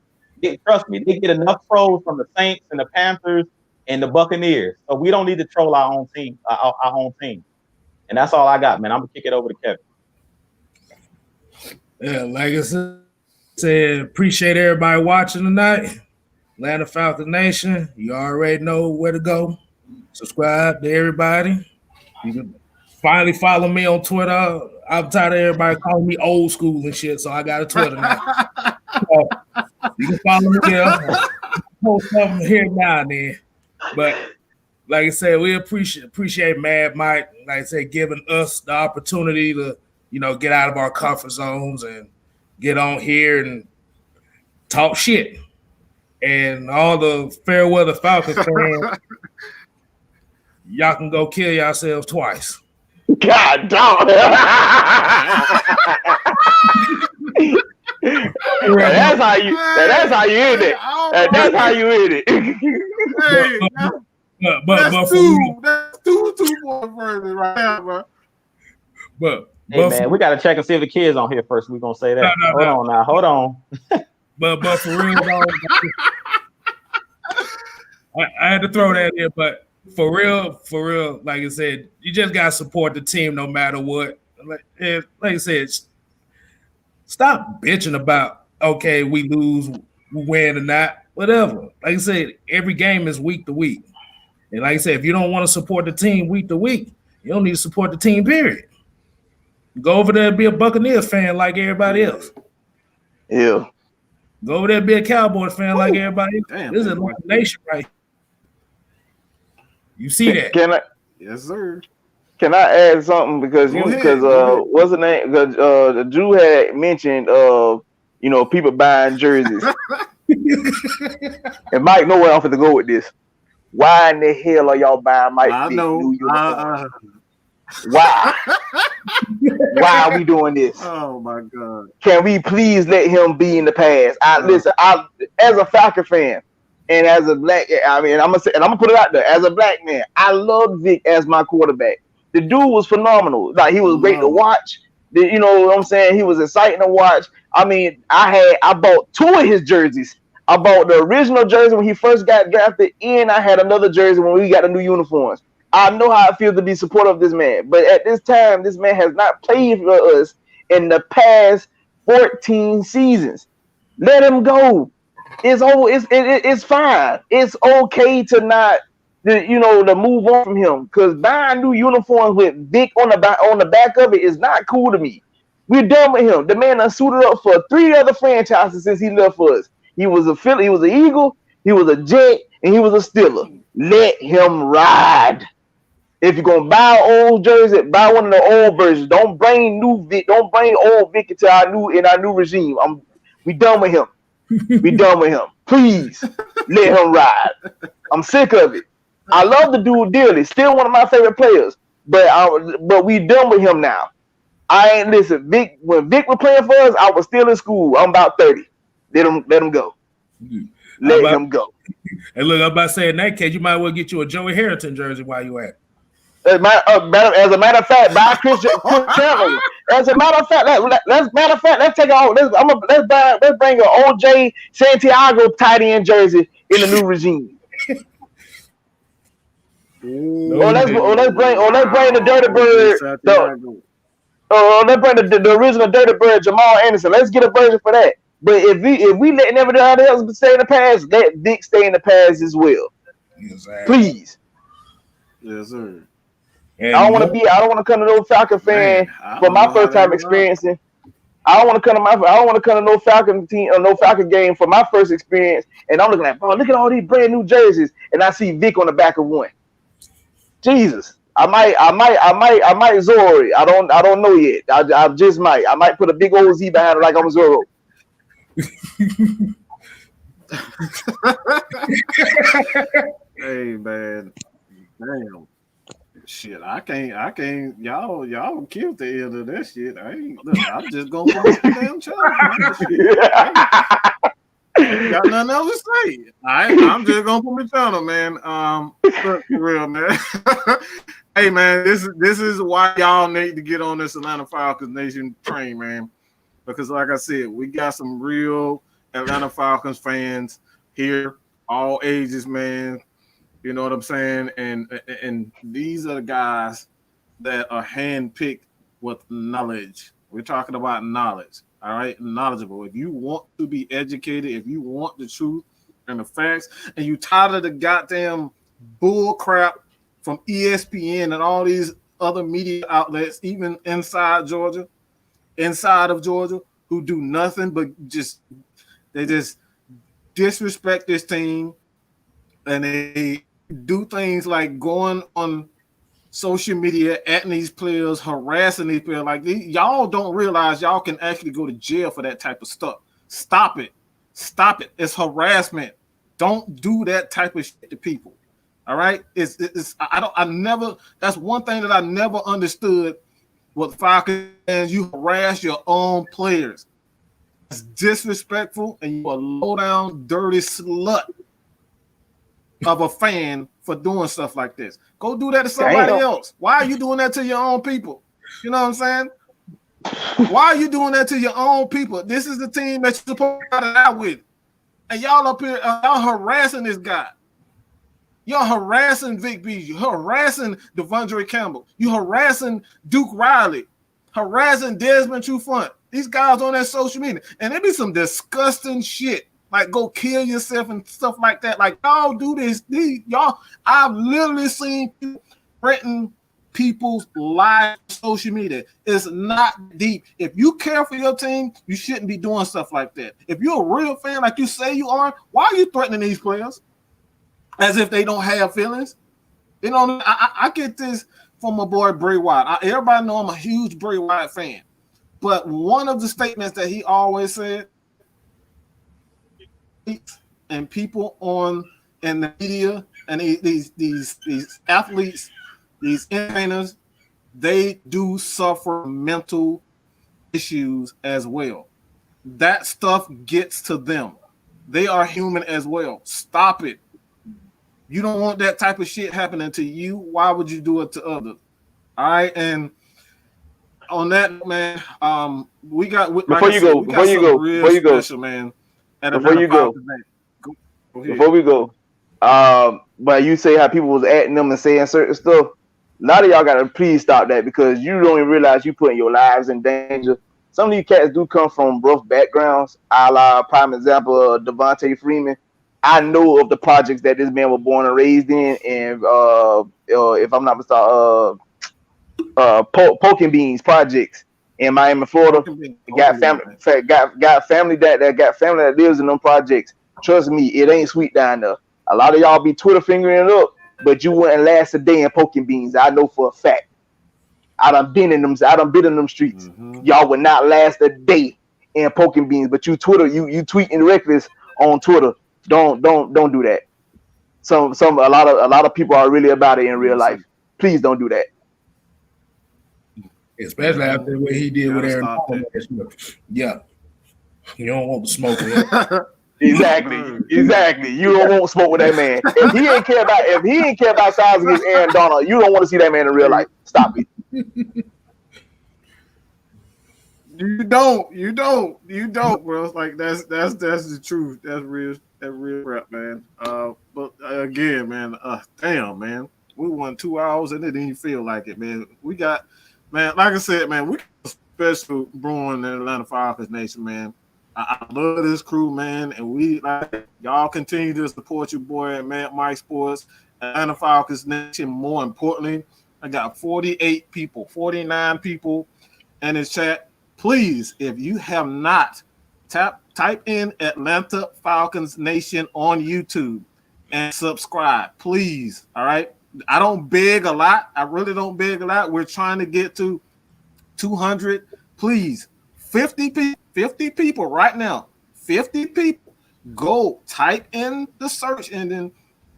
trust me, they get enough trolls from the Saints and the Panthers and the Buccaneers. So we don't need to troll our own team, our own team. And that's all I got, man. I'm gonna kick it over to Kevin. Yeah, like I said, appreciate everybody watching tonight. Atlanta Falcons Nation, you already know where to go. Subscribe to everybody. You can finally follow me on Twitter. I'm tired of everybody calling me old school and shit, so I got a Twitter now. So you can follow me there. Post something here now and then. But like I said, we appreciate Mad Mike, like I said, giving us the opportunity to, get out of our comfort zones and get on here and talk shit. And all the fair weather Falcons fans, y'all can go kill yourselves twice. God dog. That's how you end it. That's how you end it. Hey, that's two point version right now, bro. Hey, man, we got to check and see if the kids on here first. We're going to say that. Hold on. But for real, I had to throw that in. But for real, like I said, you just got to support the team no matter what. Like I said, stop bitching about, okay, we lose, we win or not, whatever. Like I said, every game is week to week. And like I said, if you don't want to support the team week to week, you don't need to support the team, period. Go over there and be a Buccaneers fan like everybody else. Yeah. Go over there and be a Cowboys fan like everybody else. Damn, this is Atlanta Nation right here. You see that? Can I? Yes, sir. Can I add something because what's the name? Because the Drew had mentioned people buying jerseys, and Mike know where I'm finna go with this. Why in the hell are y'all buying Mike? I know. Why? Why are we doing this? Oh my God! Can we please let him be in the past? Listen, as a Falcon fan and as a black, I'm gonna put it out there. As a black man, I love Vic as my quarterback. The dude was phenomenal. Like, he was great to watch. You know what I'm saying? He was exciting to watch. I mean, I bought 2 of his jerseys. I bought the original jersey when he first got drafted, and I had another jersey when we got the new uniforms. I know how it feels to be supportive of this man, but at this time, this man has not played for us in the past 14 seasons. Let him go. It's fine. It's okay to not, to move on from him, because buying new uniforms with Vic on the back of it is not cool to me. We're done with him. The man done suited up for 3 other franchises since he left for us. He was a Philly. He was an Eagle. He was a Jet, and he was a Steeler. Let him ride. If you're gonna buy an old jersey, buy one of the old versions. Don't bring Don't bring old Vic into our new regime. We done with him. We done with him. Please let him ride. I'm sick of it. I love the dude dearly. Still one of my favorite players. But we done with him now. I ain't listen. Vic, when Vic was playing for us, I was still in school. I'm about 30. Let him go. Let him go. And look, I'm about to say, in that case, you might well get you a Joey Harrington jersey while you at. As a matter of fact, buy Chris Chandler. As a matter of fact, let's take all. Let's bring an OJ Santiago tight end jersey in the new regime. Let's bring the Dirty Bird. Let's bring the original Dirty Bird, Jamal Anderson. Let's get a version for that. But if we let everybody else stay in the past, let Vic stay in the past as well. Exactly. Please. Yes, sir. I don't want to come to no Falcon fan for my first time experiencing. I don't want to come to no Falcon team or no Falcon game for my first experience. And I'm looking like, oh, look at all these brand new jerseys, and I see Vic on the back of one. Jesus, I might Zori. I don't know yet. I just might. I might put a big old Z behind it like I'm Zorro. Hey man, damn. Shit, I can't. Y'all killed the end of that shit. I'm just gonna put my damn channel. Got nothing else to say. I'm just gonna put my channel, man. For real, man. Hey, man, this is why y'all need to get on this Atlanta Falcons Nation train, man. Because, like I said, we got some real Atlanta Falcons fans here, all ages, man. You know what I'm saying? And these are the guys that are handpicked with knowledge. We're talking about knowledge, all right? Knowledgeable. If you want to be educated, if you want the truth and the facts, and you tired of the goddamn bull crap from ESPN and all these other media outlets, even inside of Georgia, who do nothing but they just disrespect this team, and they do things like going on social media at these players, harassing these players. Like y'all don't realize y'all can actually go to jail for that type of stuff. Stop it. It's harassment. Don't do that type of shit to people. All right. That's one thing that I never understood with Falcons. You harass your own players. It's disrespectful, and you're a low down, dirty slut of a fan for doing stuff like this. Go do that to somebody else. Why are you doing that to your own people? You know what I'm saying? Why are you doing that to your own people? This is the team that you're supposed to out with. And y'all up here, y'all harassing this guy. You're harassing Vic Beasley. You're harassing Devondre Campbell. You're harassing Duke Riley. Harassing Desmond Trufant. These guys on that social media. And there be some disgusting shit. Like go kill yourself and stuff like that. Like y'all do this. I've literally seen people threaten people's lives on social media. It's not deep. If you care for your team, you shouldn't be doing stuff like that. If you're a real fan, like you say you are, why are you threatening these players? As if they don't have feelings. You know, I get this from my boy Bray Wyatt. Everybody know I'm a huge Bray Wyatt fan. But one of the statements that he always said, and people in the media and these athletes, these entertainers, they do suffer mental issues as well. That stuff gets to them. They are human as well. Stop it. You don't want that type of shit happening to you. Why would you do it to others? All right, and on that, man, we got before you go, man. Before we go, but you say how people was atting them and saying certain stuff. A lot of y'all gotta please stop that, because you don't even realize you putting your lives in danger. Some of these cats do come from rough backgrounds. A la prime example, Devontae Freeman. I know of the projects that this man was born and raised in, and if I'm not mistaken, Poking Beans projects in Miami, Florida. Got family that lives in them projects. Trust me, it ain't sweet down there. A lot of y'all be Twitter fingering it up, but you wouldn't last a day in poking beans. I know for a fact. I done been in them streets. Mm-hmm. Y'all would not last a day in poking beans. But you tweeting reckless on Twitter. Don't do that. A lot of people are really about it in real life. Please don't do that. Especially after what he did with Aaron Donald. Yeah. You don't want to smoke with him. Exactly. You don't want to smoke with that man. If he ain't care about size against Aaron Donald, you don't want to see that man in real life. Stop it. You don't, bro. It's like that's the truth. That's real crap, man. But again, man, damn, man, we won 2 hours and it didn't even feel like it, man. We got, man, like I said, man, we got a special brewing in the Atlanta Falcons Nation, man. I love this crew, man, and we y'all continue to support your boy at Mike Sports, Atlanta Falcons Nation. More importantly, I got 49 people in this chat. Please, if you have not, type in Atlanta Falcons Nation on YouTube and subscribe, please. All right. I don't beg a lot. I really don't beg a lot. We're trying to get to 200. Please, 50 people right now. 50 people. Go type in the search engine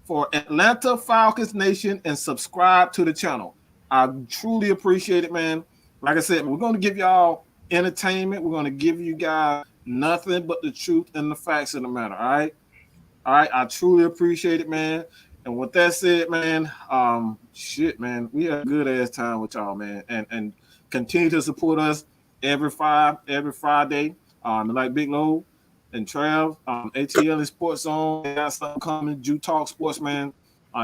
for Atlanta Falcons Nation and subscribe to the channel. I truly appreciate it, man. Like I said, we're going to give y'all entertainment. We're going to give you guys nothing but the truth and the facts of the matter. All right. I truly appreciate it, man. And with that said, man, man, we had a good ass time with y'all, man, and continue to support us every Friday. Like Big Low and Trav, ATL and Sports Zone, they got something coming. Jew Talk Sports, man.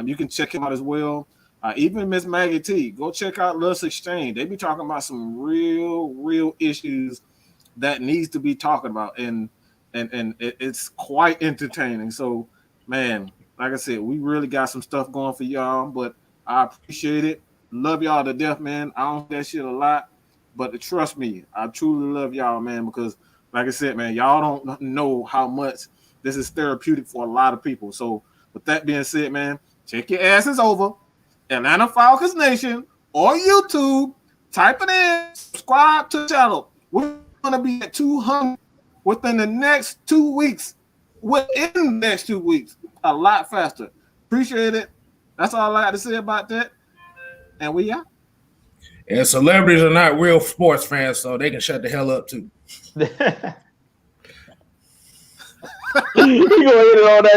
You can check him out as well. Even Miss Maggie T, go check out Lust Exchange. They be talking about some real issues that needs to be talked about, and it's quite entertaining. So, man, like I said, we really got some stuff going for y'all, but I appreciate it. Love y'all to death, man. I don't say that shit a lot, but trust me, I truly love y'all, man, because like I said, man, y'all don't know how much this is therapeutic for a lot of people. So with that being said, man, check your asses over. Atlanta Falcons Nation or YouTube, type it in, subscribe to the channel. We're going to be at 200 within the next 2 weeks. Within the next 2 weeks, a lot faster. Appreciate it. That's all I got to say about that. And we out. And celebrities are not real sports fans, so they can shut the hell up too. You gonna hit it on that